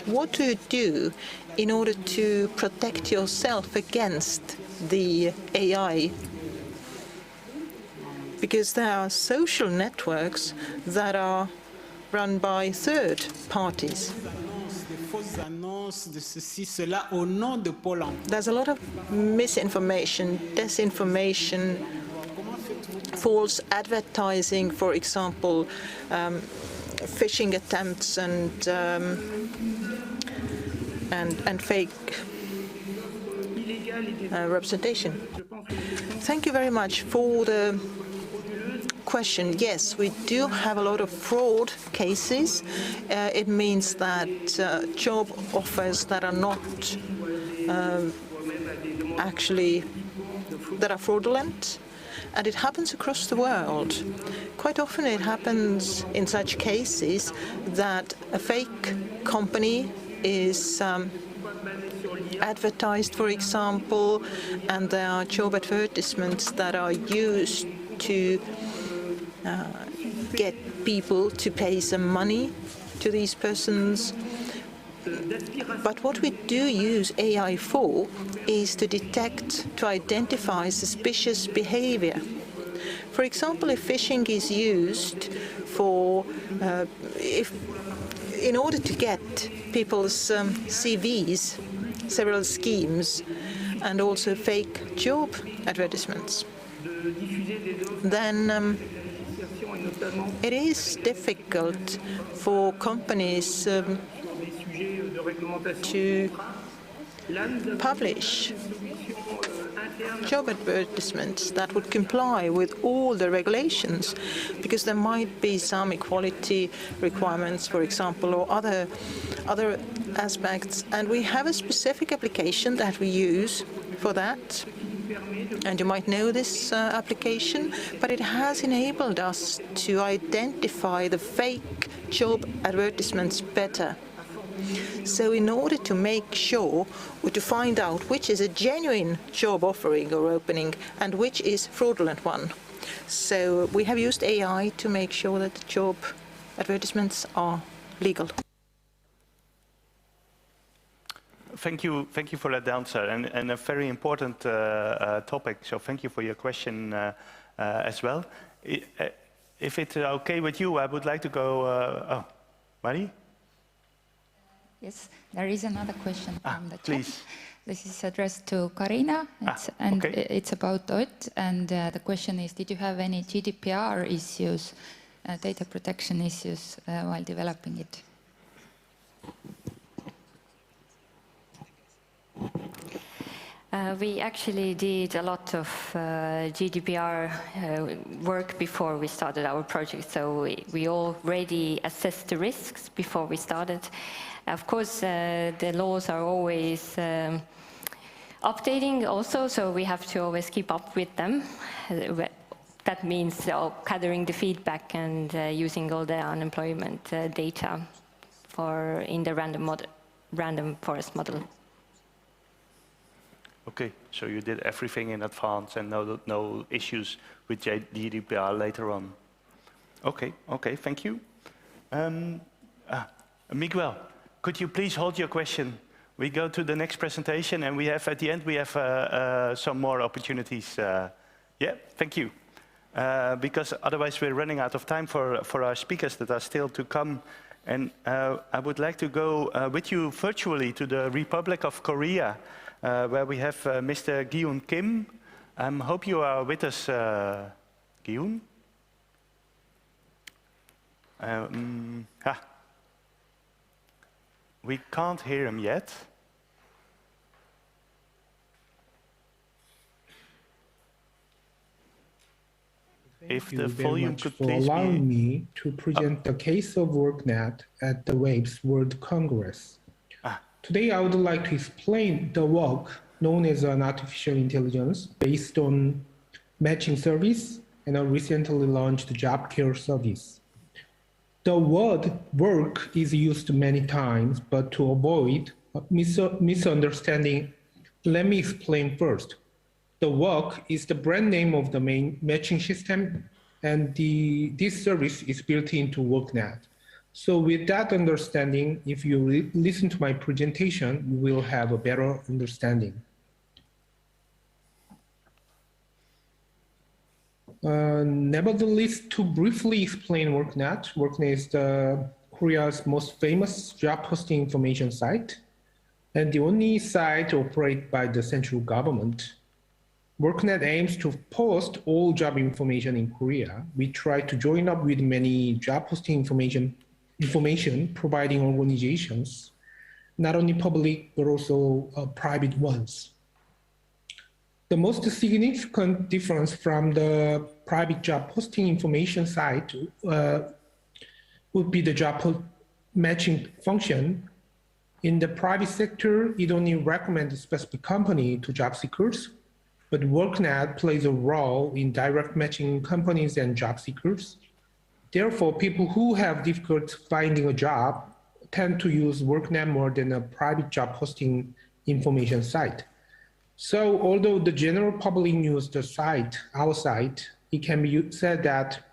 what do you do in order to protect yourself against the AI? Because there are social networks that are run by third parties. There's a lot of misinformation, disinformation, false advertising, for example, phishing attempts and fake representation. Thank you very much for the question. Yes, we do have a lot of fraud cases. It means that job offers that are not actually that are fraudulent, and it happens across the world. Quite often it happens in such cases that a fake company is advertised, for example, and there are job advertisements that are used to get people to pay some money to these persons. But what we do use AI for is to detect, to identify suspicious behavior. For example, if phishing is used for, in order to get people's CVs, several schemes, and also fake job advertisements, then it is difficult for companies to publish job advertisements that would comply with all the regulations, because there might be some equality requirements, for example, or other aspects. And we have a specific application that we use for that. And you might know this application, but it has enabled us to identify the fake job advertisements better. So in order to make sure, or to find out which is a genuine job offering or opening and which is fraudulent one. So we have used AI to make sure that the job advertisements are legal. Thank you for that answer, and a very important topic. So thank you for your question as well. If it's okay with you, I would like to go. Marie? Yes, there is another question from the chat. Please. This is addressed to Karina, it's about OIT, and the question is, did you have any GDPR issues, data protection issues while developing it? We actually did a lot of GDPR work before we started our project, so we already assessed the risks before we started. Of course, the laws are always updating also, so we have to always keep up with them. That means gathering the feedback and using all the unemployment data in the random forest model. Okay, so you did everything in advance and no issues with GDPR later on. Okay, thank you. Miguel, could you please hold your question? We go to the next presentation, and at the end we have some more opportunities. Yeah, thank you. Because otherwise we're running out of time for our speakers that are still to come. And I would like to go with you virtually to the Republic of Korea, where we have Mr. Gyun Kim. Hope you are with us, Gyun. We can't hear him yet. If Thank the you very volume much could for please allowing be... me to present the case of WorkNet at the WAVE's World Congress. Today, I would like to explain the work known as an artificial intelligence based on matching service and a recently launched job care service. The word work is used many times, but to avoid misunderstanding, let me explain first. The work is the brand name of the main matching system, and this service is built into WorkNet. So with that understanding, if you listen to my presentation, you will have a better understanding. Nevertheless, to briefly explain WorkNet, WorkNet is Korea's most famous job posting information site and the only site operated by the central government. WorkNet aims to post all job information in Korea. We try to join up with many job posting information providing organizations, not only public, but also private ones. The most significant difference from the private job posting information site would be the job matching function. In the private sector, it only recommends a specific company to job seekers, but WorkNet plays a role in direct matching companies and job seekers. Therefore, people who have difficulty finding a job tend to use WorkNet more than a private job posting information site. So although the general public use the site, our site, it can be said that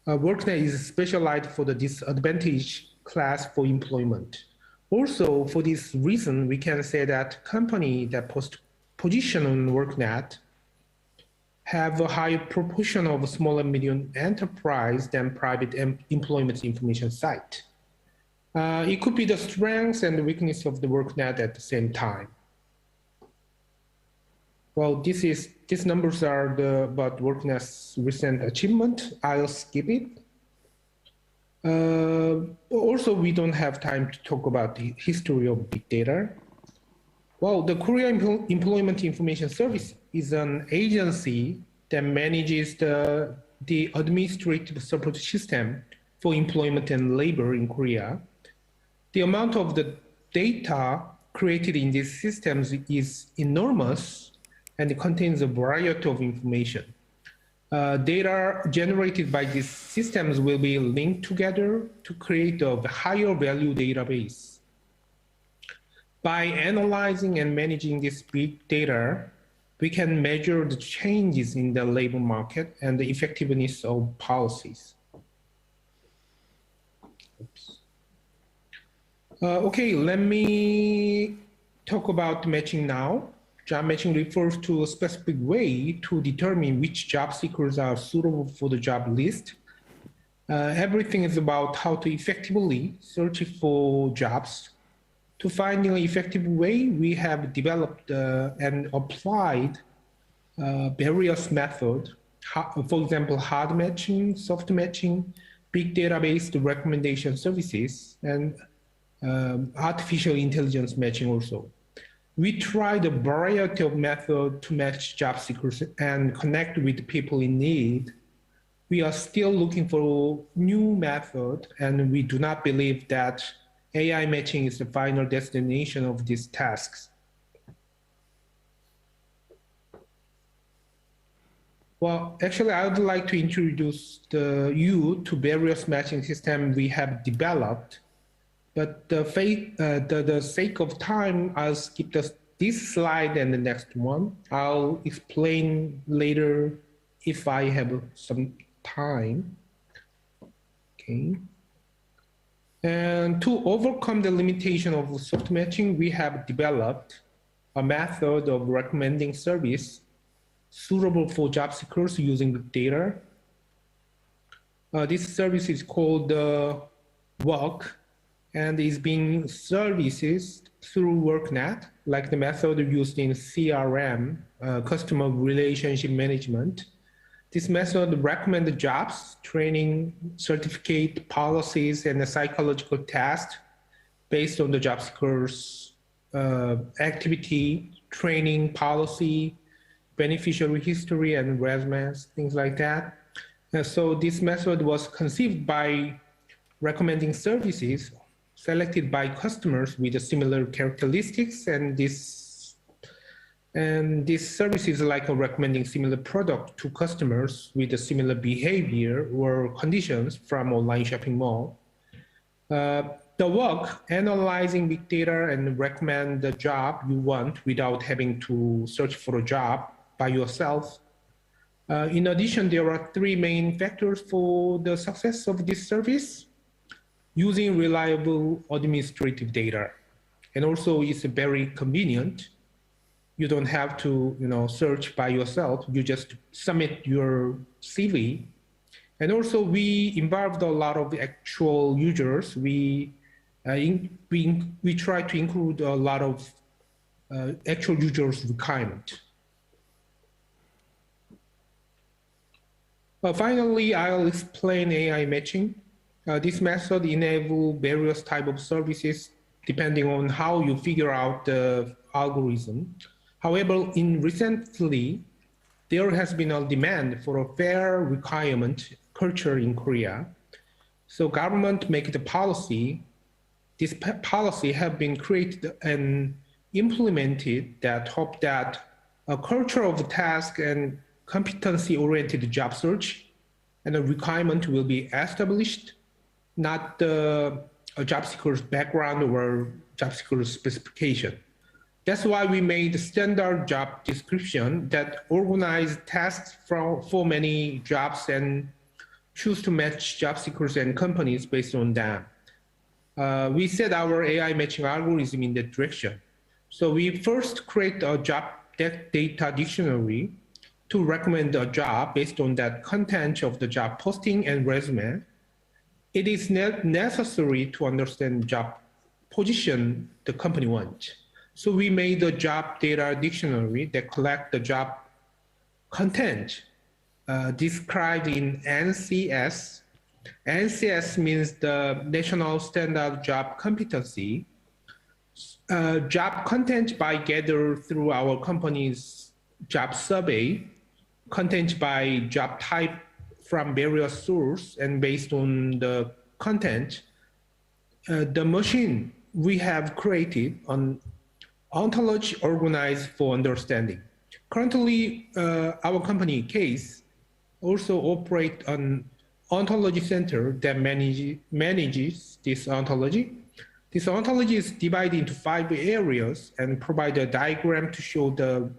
WorkNet is specialized for the disadvantaged class for employment. Also, for this reason, we can say that companies that post position on WorkNet have a higher proportion of small and medium enterprise than private employment information site. It could be the strengths and the weakness of the WorkNet at the same time. Well, these numbers are about WorkNet's recent achievement. I'll skip it. Also, we don't have time to talk about the history of big data. Well, the Korea Employment Information Service is an agency that manages the administrative support system for employment and labor in Korea. The amount of the data created in these systems is enormous, and it contains a variety of information. Data generated by these systems will be linked together to create a higher value database. By analyzing and managing this big data, we can measure the changes in the labor market and the effectiveness of policies. Okay, let me talk about matching now. Job matching refers to a specific way to determine which job seekers are suitable for the job list. Everything is about how to effectively search for jobs. To find an effective way, we have developed and applied various methods. For example, hard matching, soft matching, big data-based recommendation services, and artificial intelligence matching also. We tried a variety of methods to match job seekers and connect with people in need. We are still looking for new methods, and we do not believe that AI matching is the final destination of these tasks. Well, actually, I would like to introduce you to various matching systems we have developed. But the sake of time, I'll skip this slide and the next one. I'll explain later if I have some time. Okay. And to overcome the limitation of soft matching, we have developed a method of recommending service suitable for job seekers using big data. This service is called Work, and is being serviced through WorkNet, like the method used in CRM, customer relationship management. This method recommends jobs, training, certificate, policies, and a psychological test based on the job seeker's activity, training, policy, beneficiary history, and resumes, things like that. So this method was conceived by recommending services selected by customers with similar characteristics, and this service is like recommending similar product to customers with a similar behavior or conditions from online shopping mall. The work analyzing big data and recommend the job you want without having to search for a job by yourself. In addition, there are three main factors for the success of this service: using reliable administrative data, and also it's very convenient. You don't have to, search by yourself. You just submit your CV. And also, we involved a lot of actual users. We try to include a lot of actual users' requirement. Finally, I'll explain AI matching. This method enables various types of services depending on how you figure out the algorithm. However, recently, there has been a demand for a fair requirement culture in Korea. So government make the policy. This policy have been created and implemented that hope that a culture of task and competency-oriented job search and a requirement will be established, not the job seeker's background or job seeker's specification. That's why we made a standard job description that organizes tasks for many jobs and choose to match job seekers and companies based on them. We set our AI matching algorithm in that direction. So we first create a job data dictionary to recommend a job based on that content of the job posting and resume. It is necessary to understand job position the company wants. So we made a job data dictionary that collects the job content described in NCS. NCS means the National Standard Job Competency. Job content by gathered through our company's job survey, content by job type from various sources, and based on the content, the machine we have created an ontology organized for understanding. Currently, our company case also operates an ontology center that manages this ontology. This ontology is divided into 5 areas and provides a diagram to show the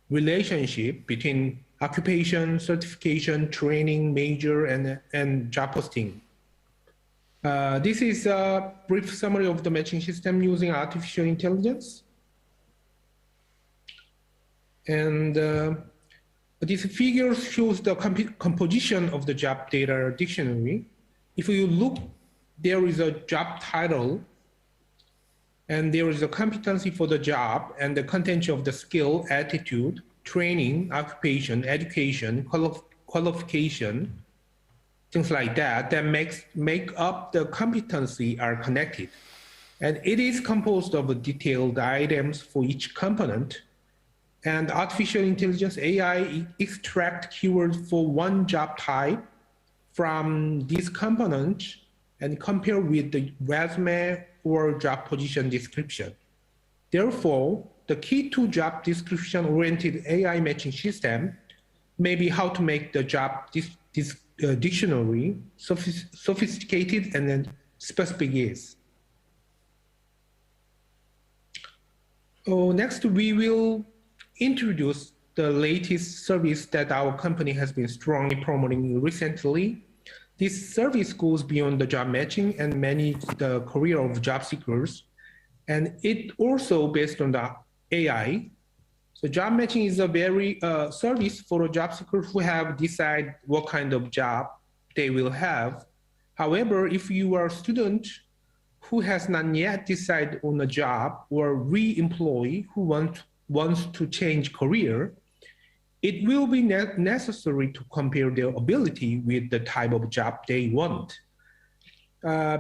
relationship between occupation, certification, training, major, and job posting. This is a brief summary of the matching system using artificial intelligence. And this figure shows the composition of the job data dictionary. If you look, there is a job title, and there is a competency for the job and the content of the skill, attitude, training, occupation, education, qualification, things like that, that make up the competency are connected. And it is composed of detailed items for each component. And artificial intelligence AI extract keywords for one job type from these components and compare with the resume or job position description. Therefore, the key to job description-oriented AI matching system may be how to make the job dictionary sophisticated and then specific is. Next, we will introduce the latest service that our company has been strongly promoting recently. This service goes beyond the job matching and manages the career of job seekers. And it also based on the AI. So job matching is a very service for job seekers who have decided what kind of job they will have. However, if you are a student who has not yet decided on a job or re-employee who wants to change career, it will be necessary to compare their ability with the type of job they want.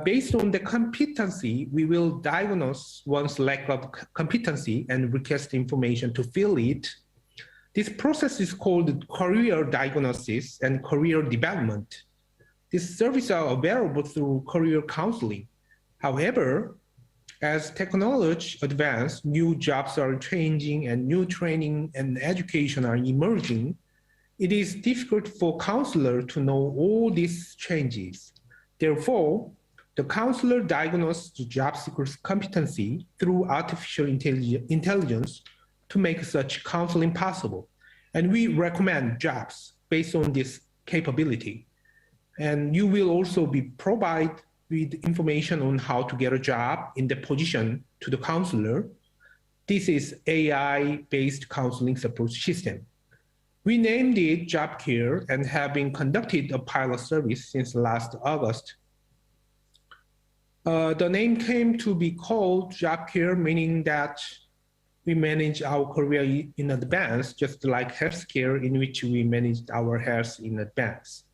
Based on the competency, we will diagnose one's lack of competency and request information to fill it. This process is called career diagnosis and career development. These services are available through career counseling. However, as technology advances, new jobs are changing and new training and education are emerging. It is difficult for counselors to know all these changes. Therefore, the counselor diagnoses the job seeker's competency through artificial intelligence to make such counseling possible. And we recommend jobs based on this capability. And you will also be provided with information on how to get a job in the position to the counselor. This is AI-based counseling support system. We named it Job Care and have been conducted a pilot service since last August. The name came to be called Job Care, meaning that we manage our career in advance, just like healthcare in which we managed our health in advance.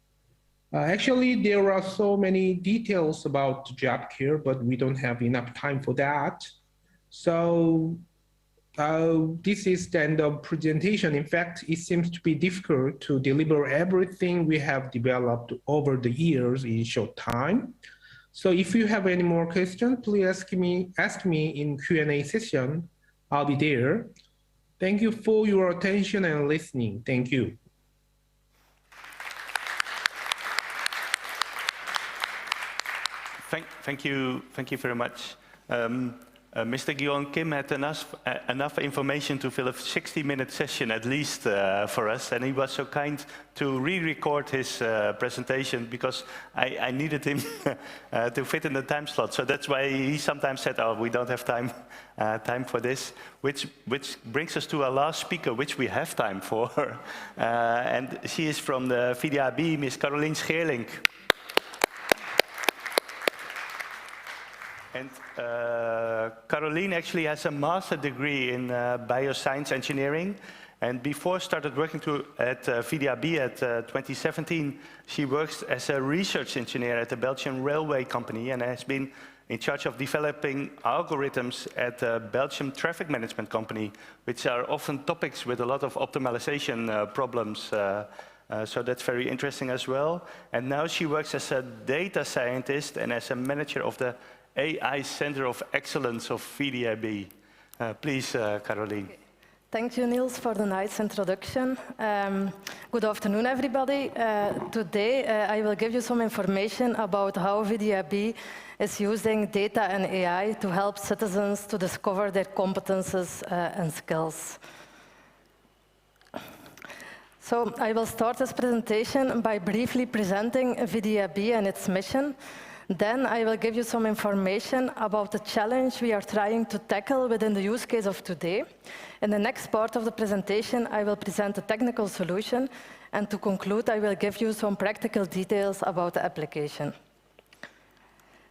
Actually, there are so many details about job care, but we don't have enough time for that. So this is the end of presentation. In fact, it seems to be difficult to deliver everything we have developed over the years in short time. So if you have any more questions, please ask me in Q&A session. I'll be there. Thank you for your attention and listening. Thank you. Thank you very much. Mr. Gyun Kim had enough information to fill a 60-minute session at least for us, and he was so kind to re-record his presentation because I needed him to fit in the time slot. So that's why he sometimes said, "Oh, we don't have time for this," which brings us to our last speaker, which we have time for, and she is from the VDAB, Ms. Karolien Scheerlinck. And Karolien actually has a master's degree in bioscience engineering, and before started working at VDAB at 2017, she works as a research engineer at the Belgian railway company and has been in charge of developing algorithms at the Belgium traffic management company, which are often topics with a lot of optimization problems. So that's very interesting as well. And now she works as a data scientist and as a manager of the AI Center of Excellence of VDAB. Please, Karolien. Thank you, Niels, for the nice introduction. Good afternoon, everybody. Today, I will give you some information about how VDAB is using data and AI to help citizens to discover their competences and skills. So I will start this presentation by briefly presenting VDAB and its mission. Then I will give you some information about the challenge we are trying to tackle within the use case of today. In the next part of the presentation, I will present a technical solution. And to conclude, I will give you some practical details about the application.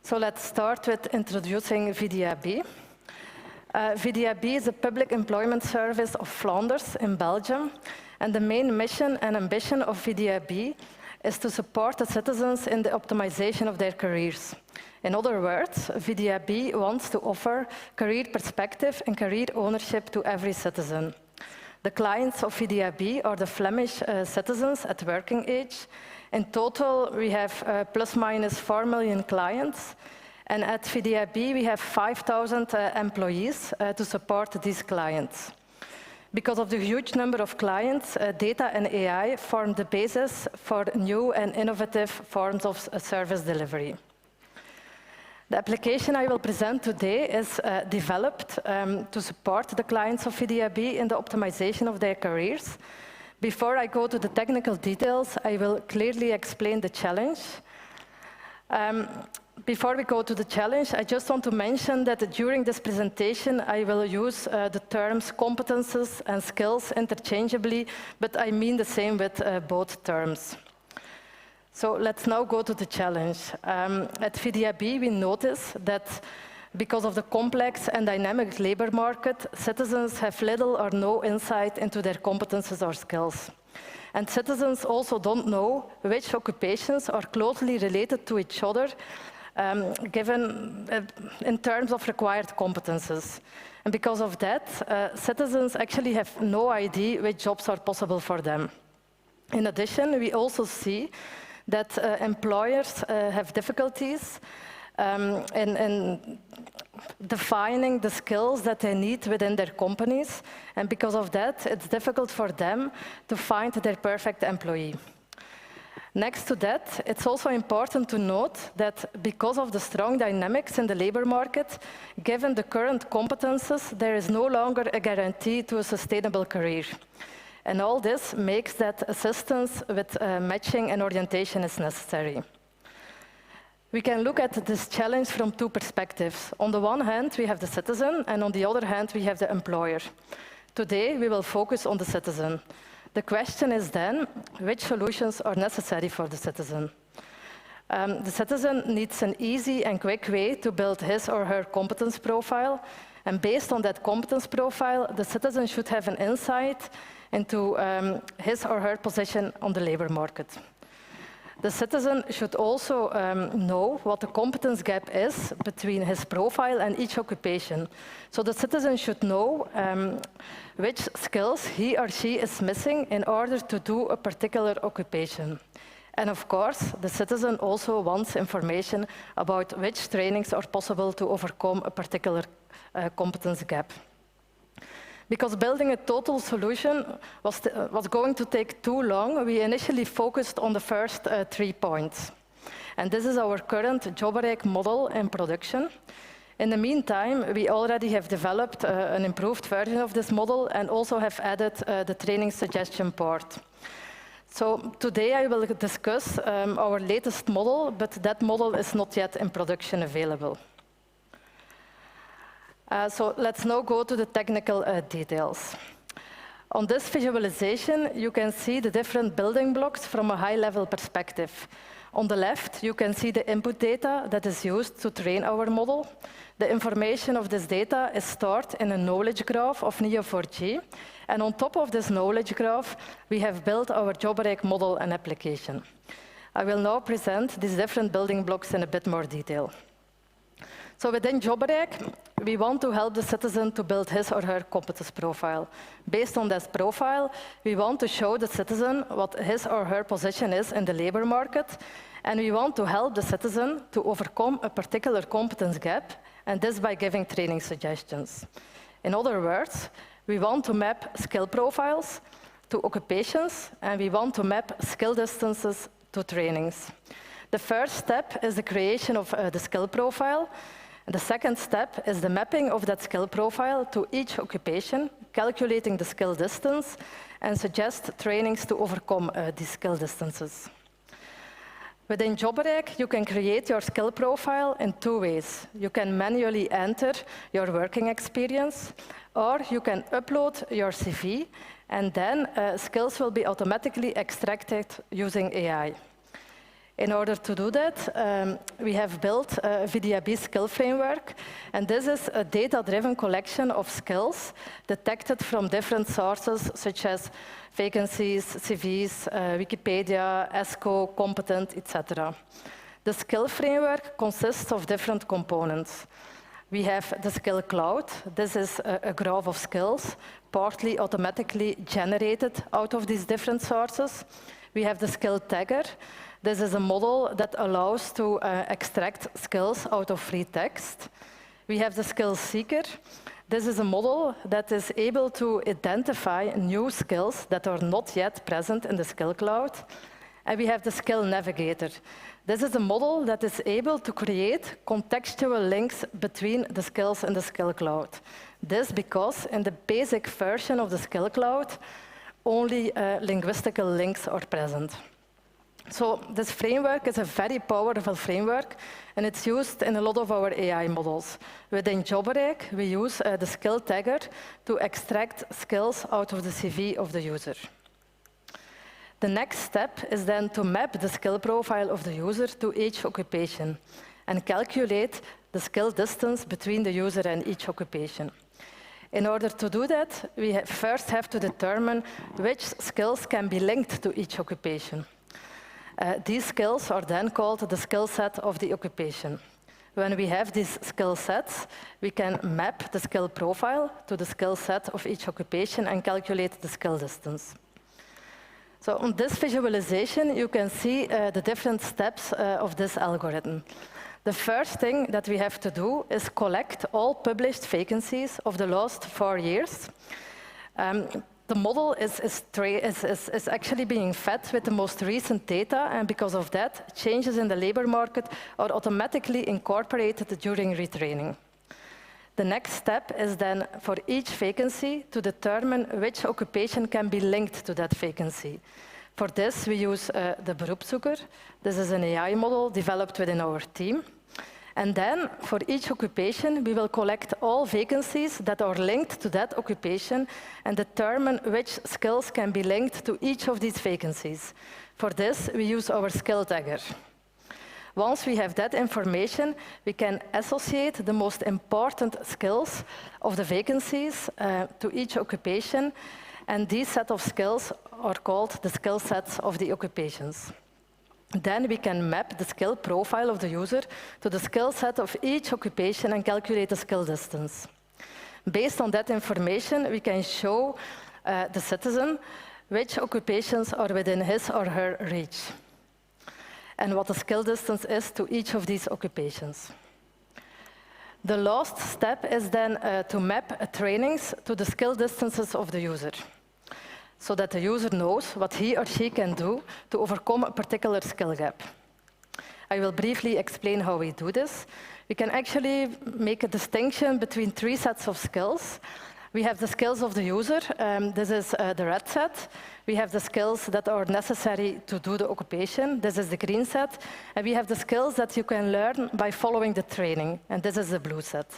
So let's start with introducing VDAB. VDAB is a public employment service of Flanders in Belgium. And the main mission and ambition of VDAB is to support the citizens in the optimization of their careers. In other words, VDAB wants to offer career perspective and career ownership to every citizen. The clients of VDAB are the Flemish citizens at working age. In total, we have plus minus 4 million clients. And at VDAB, we have 5,000 employees to support these clients. Because of the huge number of clients, data and AI form the basis for new and innovative forms of service delivery. The application I will present today is developed to support the clients of VDAB in the optimization of their careers. Before I go to the technical details, I will clearly explain the challenge. Before we go to the challenge, I just want to mention that during this presentation, I will use the terms competences and skills interchangeably, but I mean the same with both terms. So let's now go to the challenge. At VDAB, we notice that because of the complex and dynamic labor market, citizens have little or no insight into their competences or skills. And citizens also don't know which occupations are closely related to each other given in terms of required competences. And because of that, citizens actually have no idea which jobs are possible for them. In addition, we also see that employers have difficulties in defining the skills that they need within their companies, and because of that, it's difficult for them to find their perfect employee. Next to that, it's also important to note that because of the strong dynamics in the labor market, given the current competences, there is no longer a guarantee to a sustainable career. And all this makes that assistance with matching and orientation is necessary. We can look at this challenge from two perspectives. On the one hand, we have the citizen, and on the other hand, we have the employer. Today, we will focus on the citizen. The question is then, which solutions are necessary for the citizen? The citizen needs an easy and quick way to build his or her competence profile, and based on that competence profile, the citizen should have an insight into his or her position on the labor market. The citizen should also know what the competence gap is between his profile and each occupation. So the citizen should know which skills he or she is missing in order to do a particular occupation. And of course, the citizen also wants information about which trainings are possible to overcome a particular competence gap. Because building a total solution was going to take too long, we initially focused on the first 3 points. And this is our current JobRec model in production. In the meantime, we already have developed an improved version of this model and also have added the training suggestion part. So today I will discuss our latest model, but that model is not yet in production available. So let's now go to the technical details. On this visualization, you can see the different building blocks from a high-level perspective. On the left, you can see the input data that is used to train our model. The information of this data is stored in a knowledge graph of Neo4j, and on top of this knowledge graph, we have built our JobRec model and application. I will now present these different building blocks in a bit more detail. So within JobRec, we want to help the citizen to build his or her competence profile. Based on this profile, we want to show the citizen what his or her position is in the labor market, and we want to help the citizen to overcome a particular competence gap, and this by giving training suggestions. In other words, we want to map skill profiles to occupations, and we want to map skill distances to trainings. The first step is the creation of the skill profile. And the second step is the mapping of that skill profile to each occupation, calculating the skill distance, and suggest trainings to overcome these skill distances. Within JobRec, you can create your skill profile in 2 ways. You can manually enter your working experience, or you can upload your CV, and then skills will be automatically extracted using AI. In order to do that, we have built a VDAB skill framework, and this is a data-driven collection of skills detected from different sources, such as vacancies, CVs, Wikipedia, ESCO, Competent, etc. The skill framework consists of different components. We have the skill cloud. This is a graph of skills, partly automatically generated out of these different sources. We have the skill tagger. This is a model that allows to extract skills out of free text. We have the skill seeker. This is a model that is able to identify new skills that are not yet present in the skill cloud. And we have the skill navigator. This is a model that is able to create contextual links between the skills in the skill cloud. This because in the basic version of the skill cloud, only linguistical links are present. So this framework is a very powerful framework, and it's used in a lot of our AI models. Within JobRec, we use the skill tagger to extract skills out of the CV of the user. The next step is then to map the skill profile of the user to each occupation and calculate the skill distance between the user and each occupation. In order to do that, we first have to determine which skills can be linked to each occupation. These skills are then called the skill set of the occupation. When we have these skill sets, we can map the skill profile to the skill set of each occupation and calculate the skill distance. So on this visualization, you can see the different steps of this algorithm. The first thing that we have to do is collect all published vacancies of the last 4 years. The model is actually being fed with the most recent data, and because of that, changes in the labor market are automatically incorporated during retraining. The next step is then for each vacancy to determine which occupation can be linked to that vacancy. For this, we use the beroepszoeker. This is an AI model developed within our team. And then, for each occupation, we will collect all vacancies that are linked to that occupation and determine which skills can be linked to each of these vacancies. For this, we use our skill tagger. Once we have that information, we can associate the most important skills of the vacancies to each occupation, and these set of skills are called the skill sets of the occupations. Then we can map the skill profile of the user to the skill set of each occupation and calculate the skill distance. Based on that information, we can show the citizen which occupations are within his or her reach and what the skill distance is to each of these occupations. The last step is then to map trainings to the skill distances of the user, so that the user knows what he or she can do to overcome a particular skill gap. I will briefly explain how we do this. We can actually make a distinction between 3 sets of skills. We have the skills of the user. This is the red set. We have the skills that are necessary to do the occupation. This is the green set. And we have the skills that you can learn by following the training. And this is the blue set.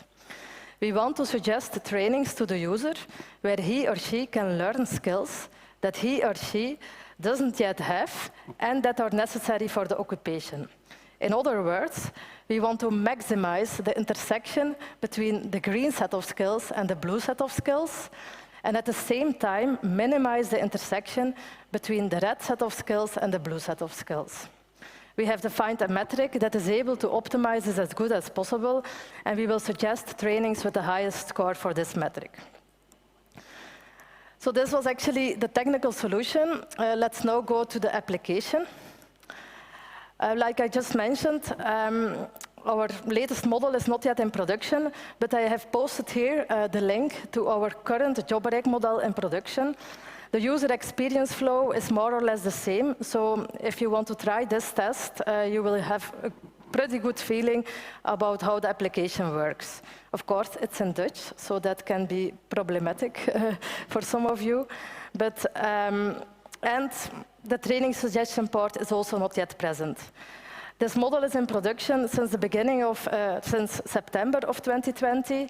We want to suggest trainings to the user where he or she can learn skills that he or she doesn't yet have and that are necessary for the occupation. In other words, we want to maximize the intersection between the green set of skills and the blue set of skills, and at the same time minimize the intersection between the red set of skills and the blue set of skills. We have defined a metric that is able to optimize this as good as possible, and we will suggest trainings with the highest score for this metric. So this was actually the technical solution. Let's now go to the application. Like I just mentioned, our latest model is not yet in production, but I have posted here the link to our current JobRec model in production. The user experience flow is more or less the same, so if you want to try this test, you will have a pretty good feeling about how the application works. Of course, it's in Dutch, so that can be problematic for some of you, but and the training suggestion part is also not yet present. This model is in production since the beginning of, since September of 2020,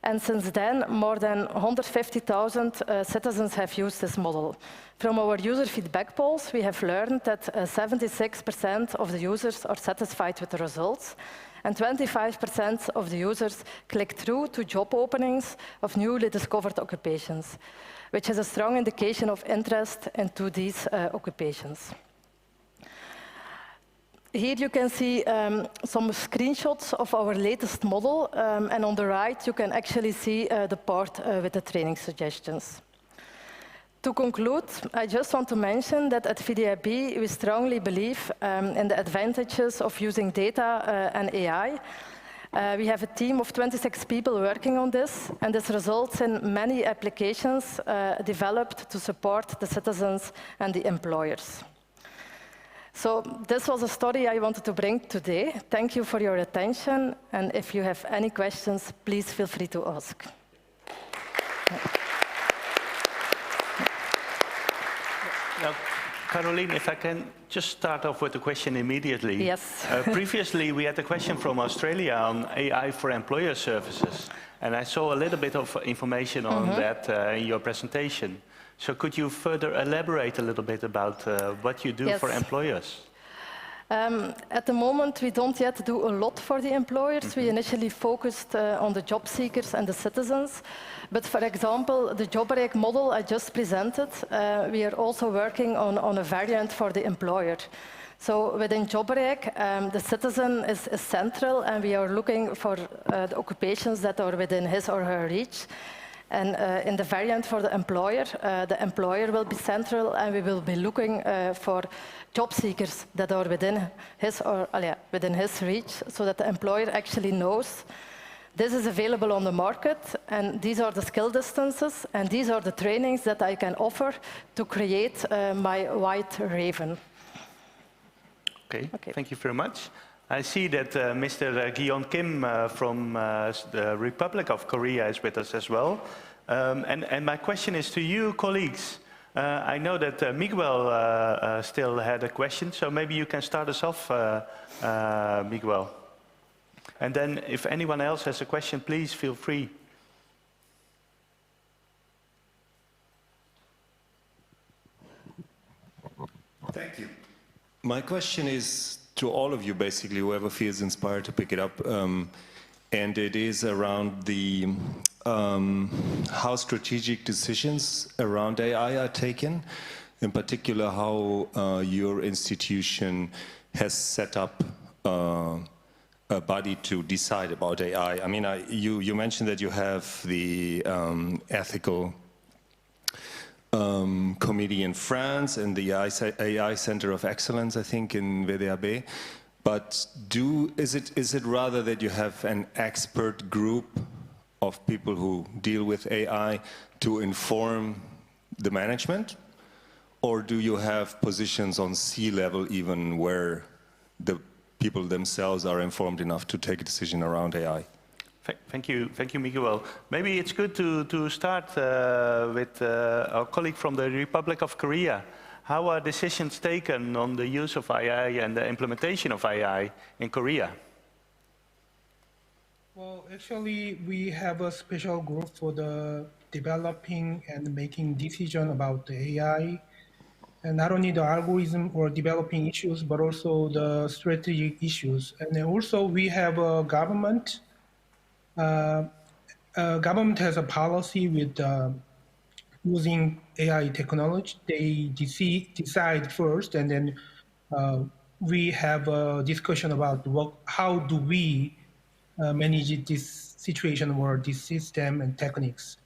and since then, more than 150,000 citizens have used this model. From our user feedback polls, we have learned that 76% of the users are satisfied with the results, and 25% of the users click through to job openings of newly discovered occupations, which is a strong indication of interest into these occupations. Here you can see some screenshots of our latest model, and on the right you can actually see the part with the training suggestions. To conclude, I just want to mention that at VDAB we strongly believe in the advantages of using data and AI. We have a team of 26 people working on this, and this results in many applications developed to support the citizens and the employers. So this was a story I wanted to bring today. Thank you for your attention, and if you have any questions, please feel free to ask. Now, Karolien, if I can just start off with a question immediately. Yes. Previously, we had a question from Australia on AI for employer services, and I saw a little bit of information on that in your presentation. So could you further elaborate a little bit about what you do for employers? At the moment, we don't yet do a lot for the employers. We initially focused on the job seekers and the citizens. But for example, the JobRec model I just presented, we are also working on a variant for the employer. So within JobRec, the citizen is central, and we are looking for the occupations that are within his or her reach. And in the variant for the employer will be central, and we will be looking for job seekers that are within his or within his reach, so that the employer actually knows this is available on the market, and these are the skill distances, and these are the trainings that I can offer to create my white raven. Okay, thank you very much. I see that Mr. Gyun Kim from the Republic of Korea is with us as well. And my question is to you, colleagues. I know that Miguel still had a question, so maybe you can start us off, Miguel. And then if anyone else has a question, please feel free. Thank you. My question is to all of you, basically, whoever feels inspired to pick it up. And it is around the how strategic decisions around AI are taken, in particular how your institution has set up a body to decide about AI. I mean, you mentioned that you have the ethical committee in France and the AI Center of Excellence, I think, in VDAB. But is it rather that you have an expert group of people who deal with AI to inform the management? Or do you have positions on C-level even where the people themselves are informed enough to take a decision around AI? Thank you, Miguel. Maybe it's good to start with our colleague from the Republic of Korea. How are decisions taken on the use of AI and the implementation of AI in Korea? Well, actually, we have a special group for the developing and making decision about the AI, and not only the algorithm or developing issues, but also the strategic issues. And then also we have a government. Government has a policy with using AI technology. They decide first, and then we have a discussion about how do we manage this situation or this system and techniques.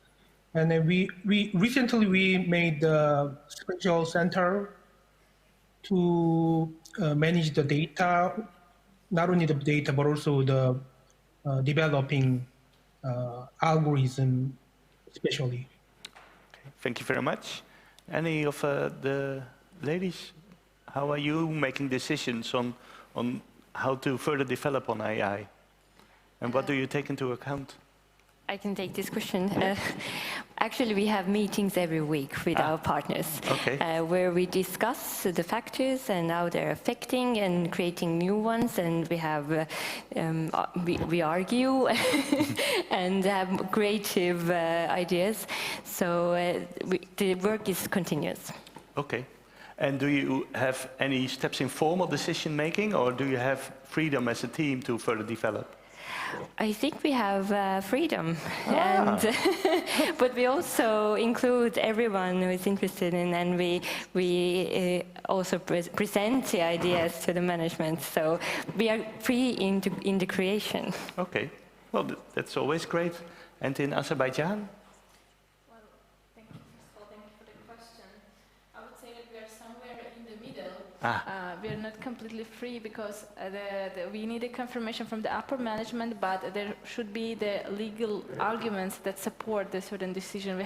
And then we recently made the special center to manage the data, not only the data, but also the developing algorithm, especially. Okay, thank you very much. Any of the ladies, how are you making decisions on how to further develop on AI? And what do you take into account? I can take this question. Actually, we have meetings every week with our partners, where we discuss the factors and how they're affecting and creating new ones. And we have we argue and have creative ideas. So the work is continuous. Okay. And do you have any steps in formal decision making, or do you have freedom as a team to further develop? I think we have freedom, and but we also include everyone who is interested in, and we also present the ideas to the management. So we are free in the creation. Okay, well that's always great. And in Azerbaijan? Well, thank you for the question. I would say that we are somewhere in the middle. We are not completely free because we need a confirmation from the upper management, but there should be the legal arguments that support the certain decision. We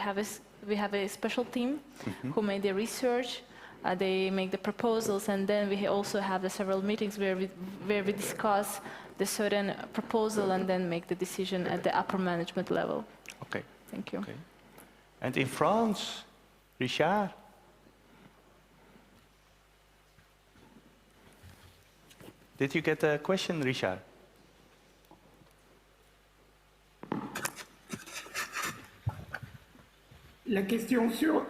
have a special team who made the research. They make the proposals, and then we also have the several meetings where we discuss the certain proposal and then make the decision at the upper management level. Okay. Thank you. Okay. And in France, Richard? Did you get a question, Richard? La question sur,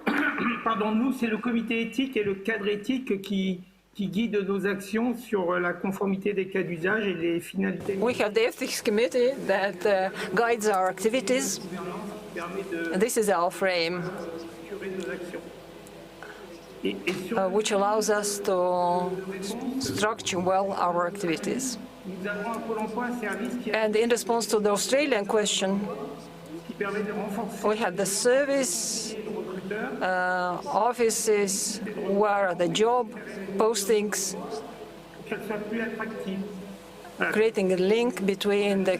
pardon, nous, c'est le comité éthique et le cadre éthique qui guide nos actions sur la conformité des cas d'usage et les finalités. We have the ethics committee that guides our activities. This is our frame. which allows us to structure well our activities. And in response to the Australian question, we have the service offices where the job postings, creating a link between the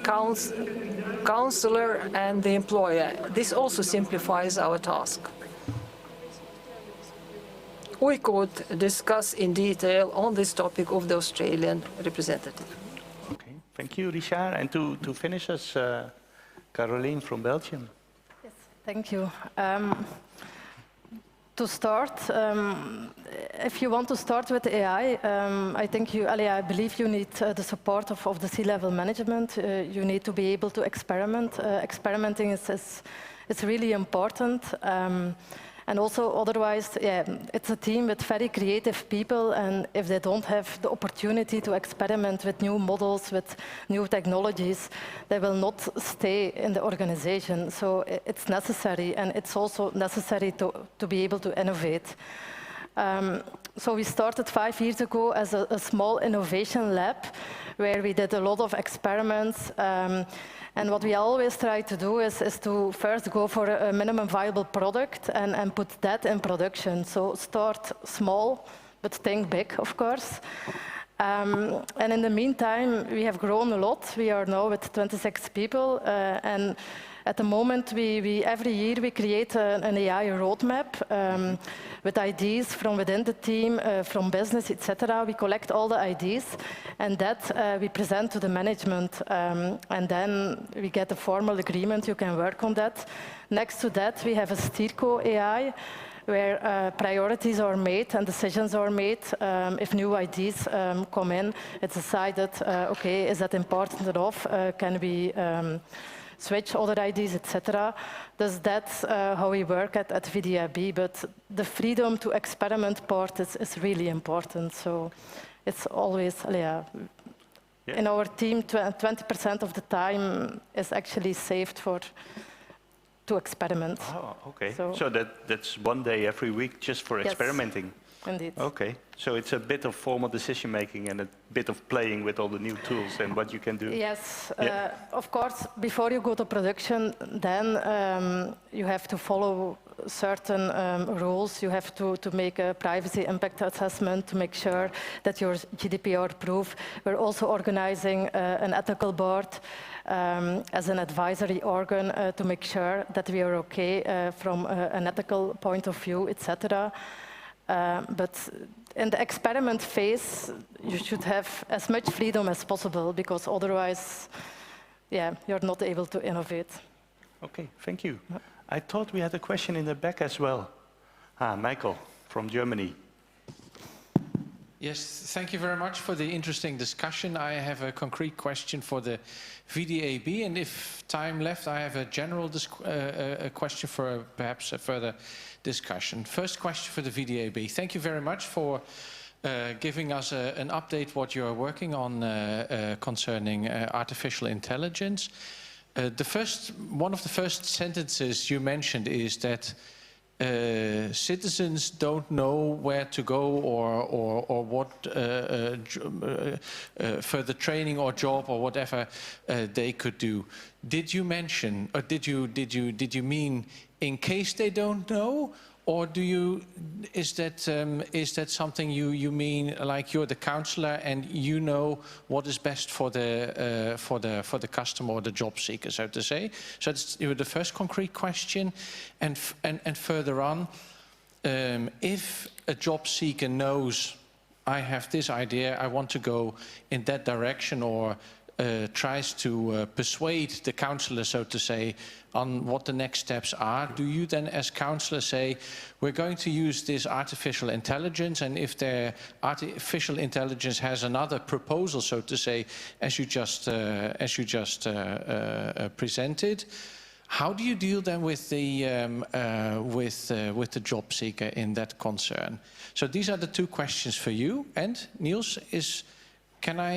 counselor and the employer. This also simplifies our task. We could discuss in detail on this topic of the Australian representative. Okay, thank you, Richard. And to finish us, Karolien from Belgium. Yes, thank you. To start, if you want to start with AI, I believe you need the support of the C-level management. You need to be able to experiment. Experimenting is really important. And also, otherwise, it's a team with very creative people, and if they don't have the opportunity to experiment with new models, with new technologies, they will not stay in the organization. So it's necessary, and it's also necessary to be able to innovate. So we started 5 years ago as a small innovation lab, where we did a lot of experiments. And what we always try to do is to first go for a minimum viable product and put that in production. So start small, but think big, of course. And in the meantime, we have grown a lot. We are now with 26 people. And at the moment, every year we create an AI roadmap with ideas from within the team, from business, etc. We collect all the ideas, and that we present to the management. And then we get a formal agreement. You can work on that. Next to that, we have a Steerco AI, where priorities are made and decisions are made. If new ideas come in, it's decided, okay, is that important enough? Can we switch other ideas, etc. Thus that's how we work at VDAB, but the freedom to experiment part is really important. So it's always, in our team, 20% of the time is actually saved to experiment. Oh, okay. So that's 1 day every week just for experimenting? Indeed. Okay, so it's a bit of formal decision making and a bit of playing with all the new tools and what you can do. Yes, of course, before you go to production, then you have to follow certain rules. You have to make a privacy impact assessment to make sure that you're GDPR proof. We're also organizing an ethical board as an advisory organ to make sure that we are okay from an ethical point of view, etc. But in the experiment phase, you should have as much freedom as possible, because otherwise, you're not able to innovate. Okay, thank you. I thought we had a question in the back as well. Michael from Germany. Yes, thank you very much for the interesting discussion. I have a concrete question for the VDAB, and if time left, I have a general a question for perhaps a further discussion. First question for the VDAB. Thank you very much for giving us an update what you're working on concerning artificial intelligence. One of the first sentences you mentioned is that citizens don't know where to go or what further training or job or whatever they could do. Did you mention, or did you mean in case they don't know, or is that something you mean like you're the counselor and you know what is best for the customer or the job seeker, so to say? So that's the first concrete question, and further on, if a job seeker knows I have this idea, I want to go in that direction, or tries to persuade the counselor, so to say, on what the next steps are, do you then as counselor say, we're going to use this artificial intelligence, and if the artificial intelligence has another proposal, so to say, as you just presented, how do you deal then with the job seeker in that concern? So these are the two questions for you. And Niels, Can I,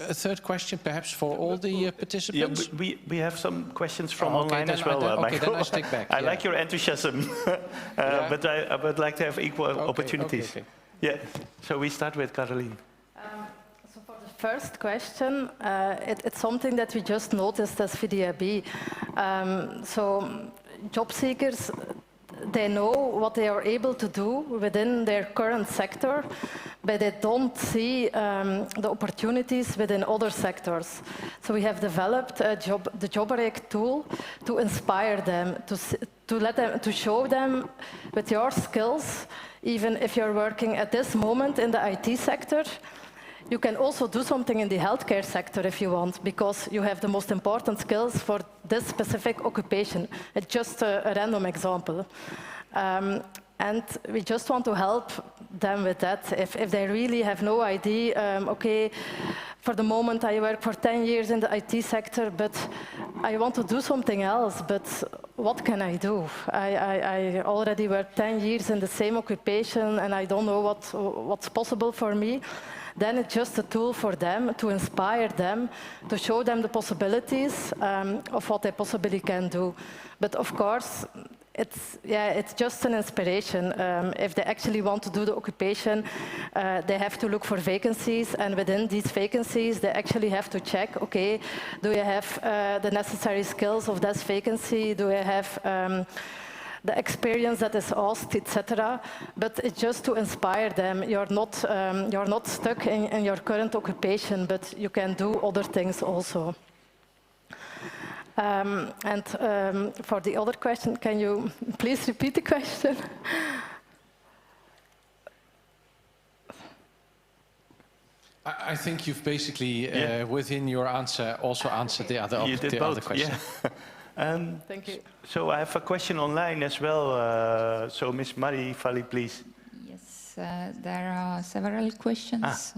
a third question perhaps for all the participants? Yeah, we have some questions from okay, online as well, okay, Michael. then I stick back. I like your enthusiasm, but I would like to have equal opportunities. Okay. Yeah, so we start with Karolien. So for the first question, it's something that we just noticed as VDAB. So job seekers, they know what they are able to do within their current sector, but they don't see the opportunities within other sectors. So we have developed the JobRec tool to inspire them, to show them with your skills, even if you're working at this moment in the IT sector, you can also do something in the healthcare sector if you want, because you have the most important skills for this specific occupation. It's just a random example. And we just want to help them with that. If they really have no idea, okay, for the moment I work for 10 years in the IT sector, but I want to do something else, but what can I do? I already worked 10 years in the same occupation and I don't know what's possible for me. Then it's just a tool for them to inspire them, to show them the possibilities of what they possibly can do. But of course, it's just an inspiration. If they actually want to do the occupation, they have to look for vacancies, and within these vacancies, they actually have to check, okay, do you have the necessary skills of this vacancy? Do you have the experience that is asked, etc. But it's just to inspire them. You're not stuck in your current occupation, but you can do other things also. For the other question, can you please repeat the question? I think you've basically, within your answer, also answered the other question. Yeah. Thank you. So I have a question online as well. So Ms. Marie Valli, please. Yes, there are several questions.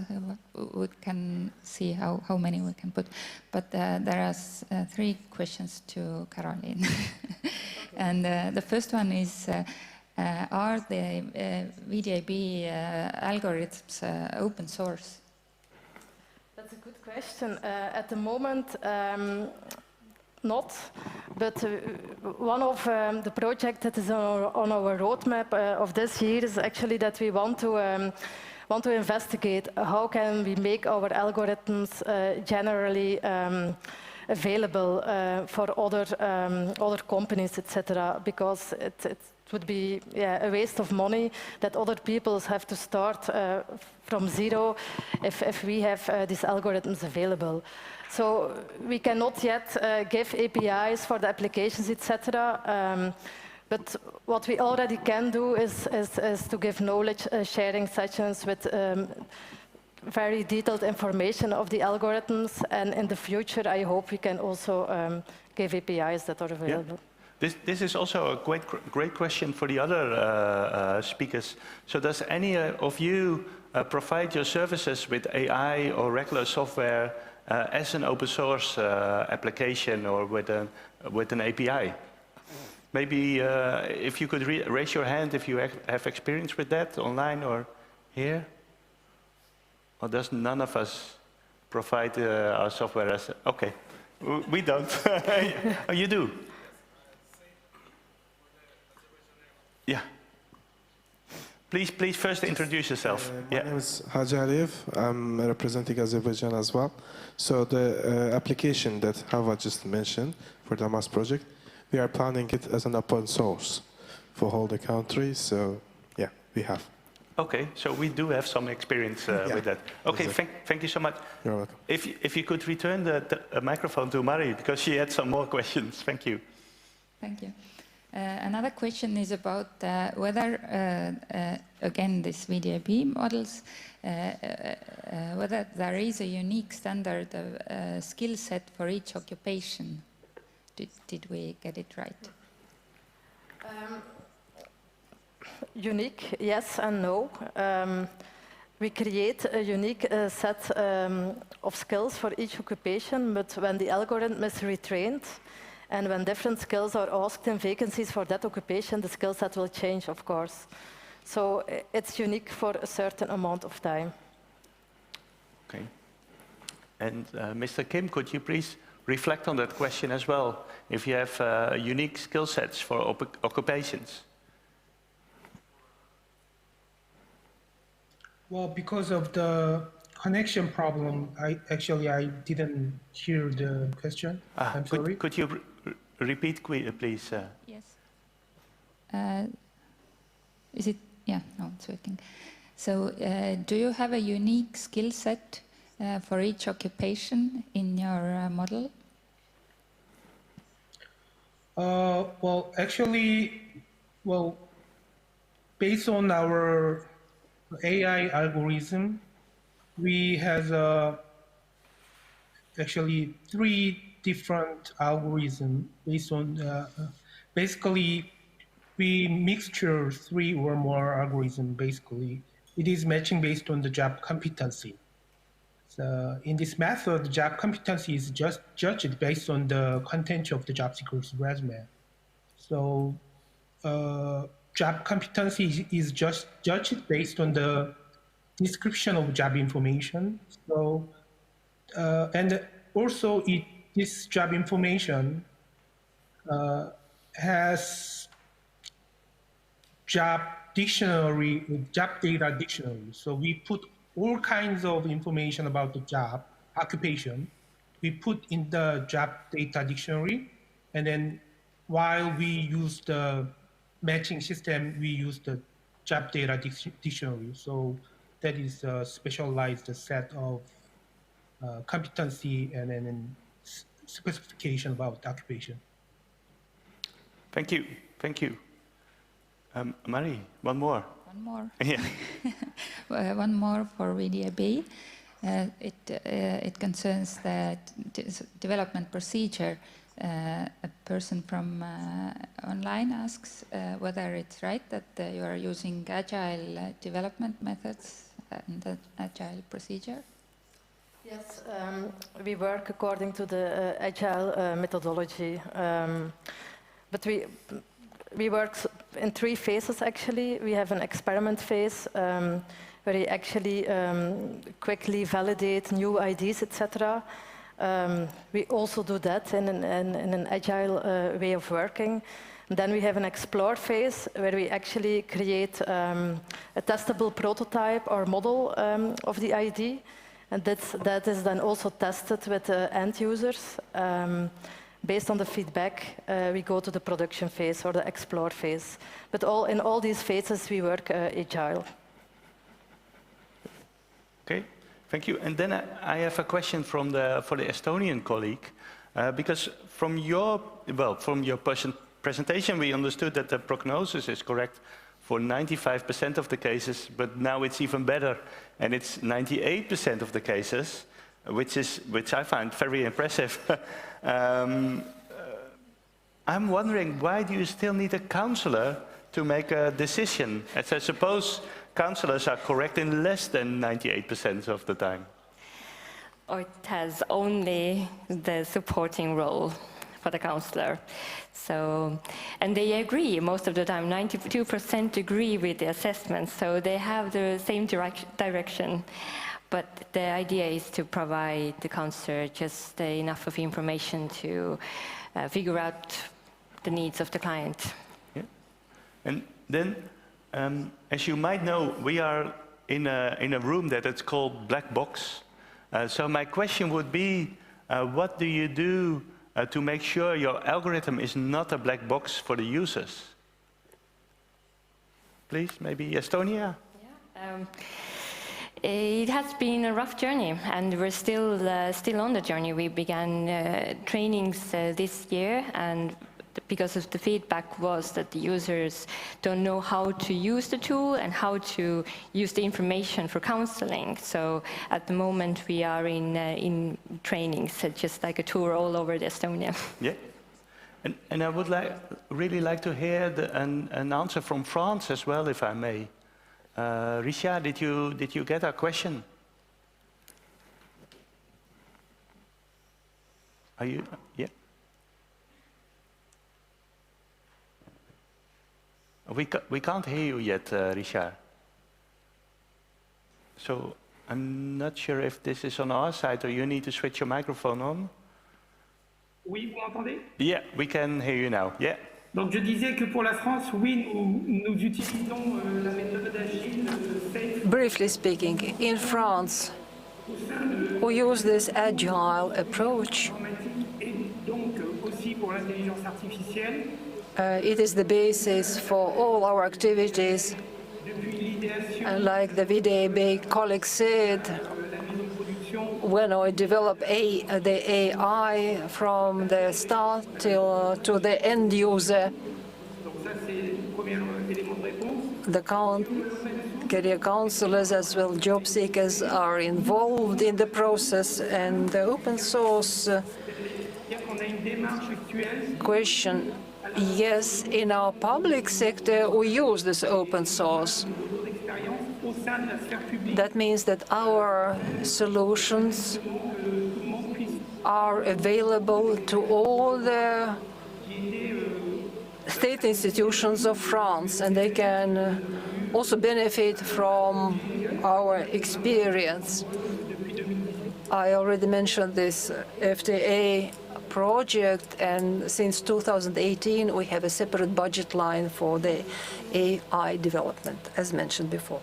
We can see how many we can put. But there are 3 questions to Karolien. And the first one is, are the VDAB algorithms open source? That's a good question. At the moment, not, but one of the projects that is on our roadmap of this year is actually that we want to investigate how can we make our algorithms generally available for other companies, etc. Because it would be a waste of money that other people have to start from zero if we have these algorithms available. So we cannot yet give APIs for the applications, etc. But what we already can do is to give knowledge sharing sessions with very detailed information of the algorithms. And in the future, I hope we can also give APIs that are available. Yeah. This is also a great question for the other speakers. So does any of you provide your services with AI or regular software as an open source application or with an API? Maybe if you could raise your hand if you have experience with that online or here? Or does none of us provide our software as... Okay, we don't. Oh, you do? Yeah. Please first introduce yourself. My name is Haji Aliyev. I'm representing Azerbaijan as well. So the application that Havva just mentioned for the MAS project, we are planning it as an open source for all the countries. So yeah, we have. Okay, so we do have some experience with that. Okay, thank you so much. You're welcome. If you could return the microphone to Marie, because she had some more questions. Thank you. Thank you. Another question is about whether, again, these VDAB models, whether there is a unique standard skill set for each occupation. Did we get it right? Unique, yes and no. We create a unique set of skills for each occupation, but when the algorithm is retrained, and when different skills are asked in vacancies for that occupation, the skill set will change, of course. So it's unique for a certain amount of time. Okay. And Mr. Kim, could you please reflect on that question as well, if you have unique skill sets for occupations? Well, because of the connection problem, I didn't hear the question. I'm sorry. Could you repeat, please? Yes. Is it? Yeah, no, it's working. So, do you have a unique skill set for each occupation in your model? Well, actually, based on our AI algorithm, we have actually 3 different algorithms based on basically we mixture 3 or more algorithms. Basically, it is matching based on the job competency. So in this method, job competency is just judged based on the content of the job seeker's resume. So job competency is just judged based on the description of job information. So and also this job information has job data dictionary. So we put all kinds of information about the job, occupation, we put in the job data dictionary, and then while we use the matching system, we use the job data dictionary. So that is a specialized set of competency and then specification about occupation. Thank you. Thank you. Marie, one more. One more. Yeah. One more for VDAB. It concerns the development procedure. A person from online asks whether it's right that you are using agile development methods and the agile procedure. Yes, we work according to the agile methodology, but we work in 3 phases actually. We have an experiment phase where we actually quickly validate new ideas, etc. We also do that in an agile way of working. And then we have an explore phase where we actually create a testable prototype or model of the idea. And that is then also tested with the end users. Based on the feedback, we go to the production phase or the explore phase. But in all these phases, we work agile. Okay, thank you. And then I have a question for the Estonian colleague, because from your presentation, we understood that the prognosis is correct for 95% of the cases, but now it's even better, and it's 98% of the cases, which I find very impressive. I'm wondering, why do you still need a counselor to make a decision? As I suppose counselors are correct in less than 98% of the time. It has only the supporting role for the counselor. So, and they agree most of the time, 92% agree with the assessment, so they have the same direction. But the idea is to provide the counselor just enough of information to figure out the needs of the client. Yeah. And then, as you might know, we are in a room that is called black box. So my question would be, what do you do to make sure your algorithm is not a black box for the users? Please, maybe Estonia? Yeah. It has been a rough journey, and we're still on the journey. We began trainings this year, and because of the feedback was that the users don't know how to use the tool and how to use the information for counseling. So at the moment we are in trainings, just like a tour all over Estonia. Yeah, and I would really like to hear an answer from France as well, if I may. Richard, did you get our question? Are you? Yeah. We can't hear you yet, Richard. So I'm not sure if this is on our side or you need to switch your microphone on. Oui, vous m'entendez? Yeah, we can hear you now. Yeah. Donc je disais que pour la France, oui, nous utilisons la méthode agile SAFE. Briefly speaking, in France, we use this agile approach. Et donc aussi pour l'intelligence artificielle. It is the basis for all our activities. Like the VDAB colleague said, when we develop the AI from the start to the end user, the career counselors as well job seekers are involved in the process, and the open source question. Yes, in our public sector, we use this open source. That means that our solutions are available to all the state institutions of France, and they can also benefit from our experience. I already mentioned this FTA project, and since 2018 we have a separate budget line for the AI development, as mentioned before.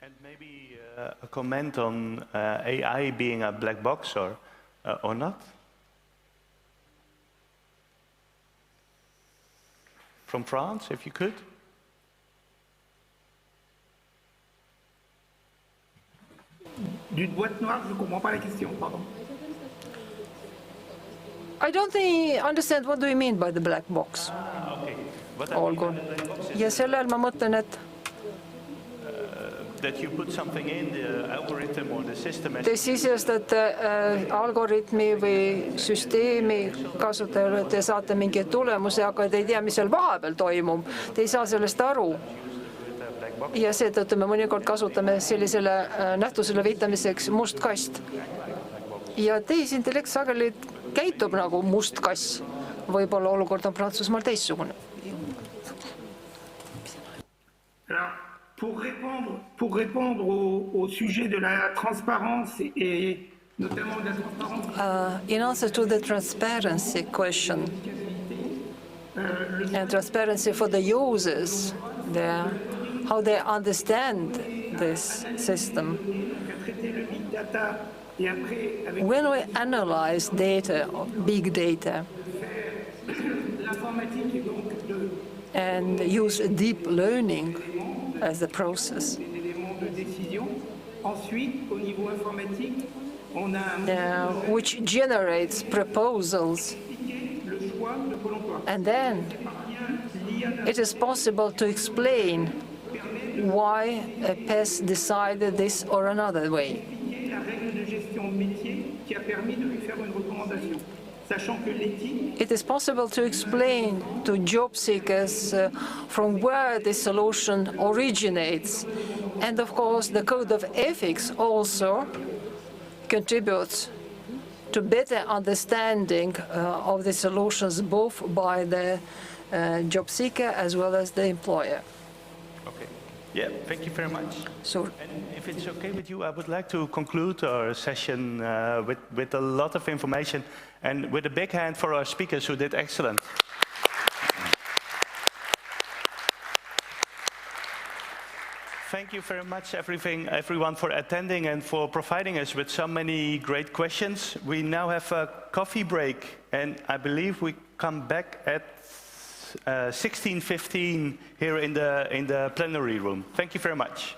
And maybe a comment on AI being a black box or not? From France, if you could. D'une boîte noire, je ne comprends pas la question, pardon. I don't understand what do you mean by the black box. Okay. Olgu. Ja sellel ma mõtlen, et that you put something in the algorithm or the system. Te sisestate algoritmi või süsteemi kasutajale, te saate mingeid tulemusi, aga te ei tea, mis seal vahepeal toimub. Te ei saa sellest aru. Ja seetõttu me mõnikord kasutame sellisele nähtusele viitamiseks must kast. Ja tehisintellekt sageli käitub nagu must kass. Võib-olla olukord on Prantsusmaal teistsugune. Pour répondre au sujet de la transparence et notamment de la transparence. In answer to the transparency question, and transparency for the users, how they understand this system. When we analyze data, big data, and use deep learning as the process, which generates proposals, and then it is possible to explain why a PES decided this or another way. It is possible to explain to job seekers from where this solution originates. And of course, the code of ethics also contributes to better understanding of the solutions, both by the job seeker as well as the employer. Okay. Yeah, thank you very much. So, and if it's okay with you, I would like to conclude our session with a lot of information and with a big hand for our speakers who did excellent. Thank you very much, everyone, for attending and for providing us with so many great questions. We now have a coffee break, and I believe we come back at 16:15 here in the plenary room. Thank you very much.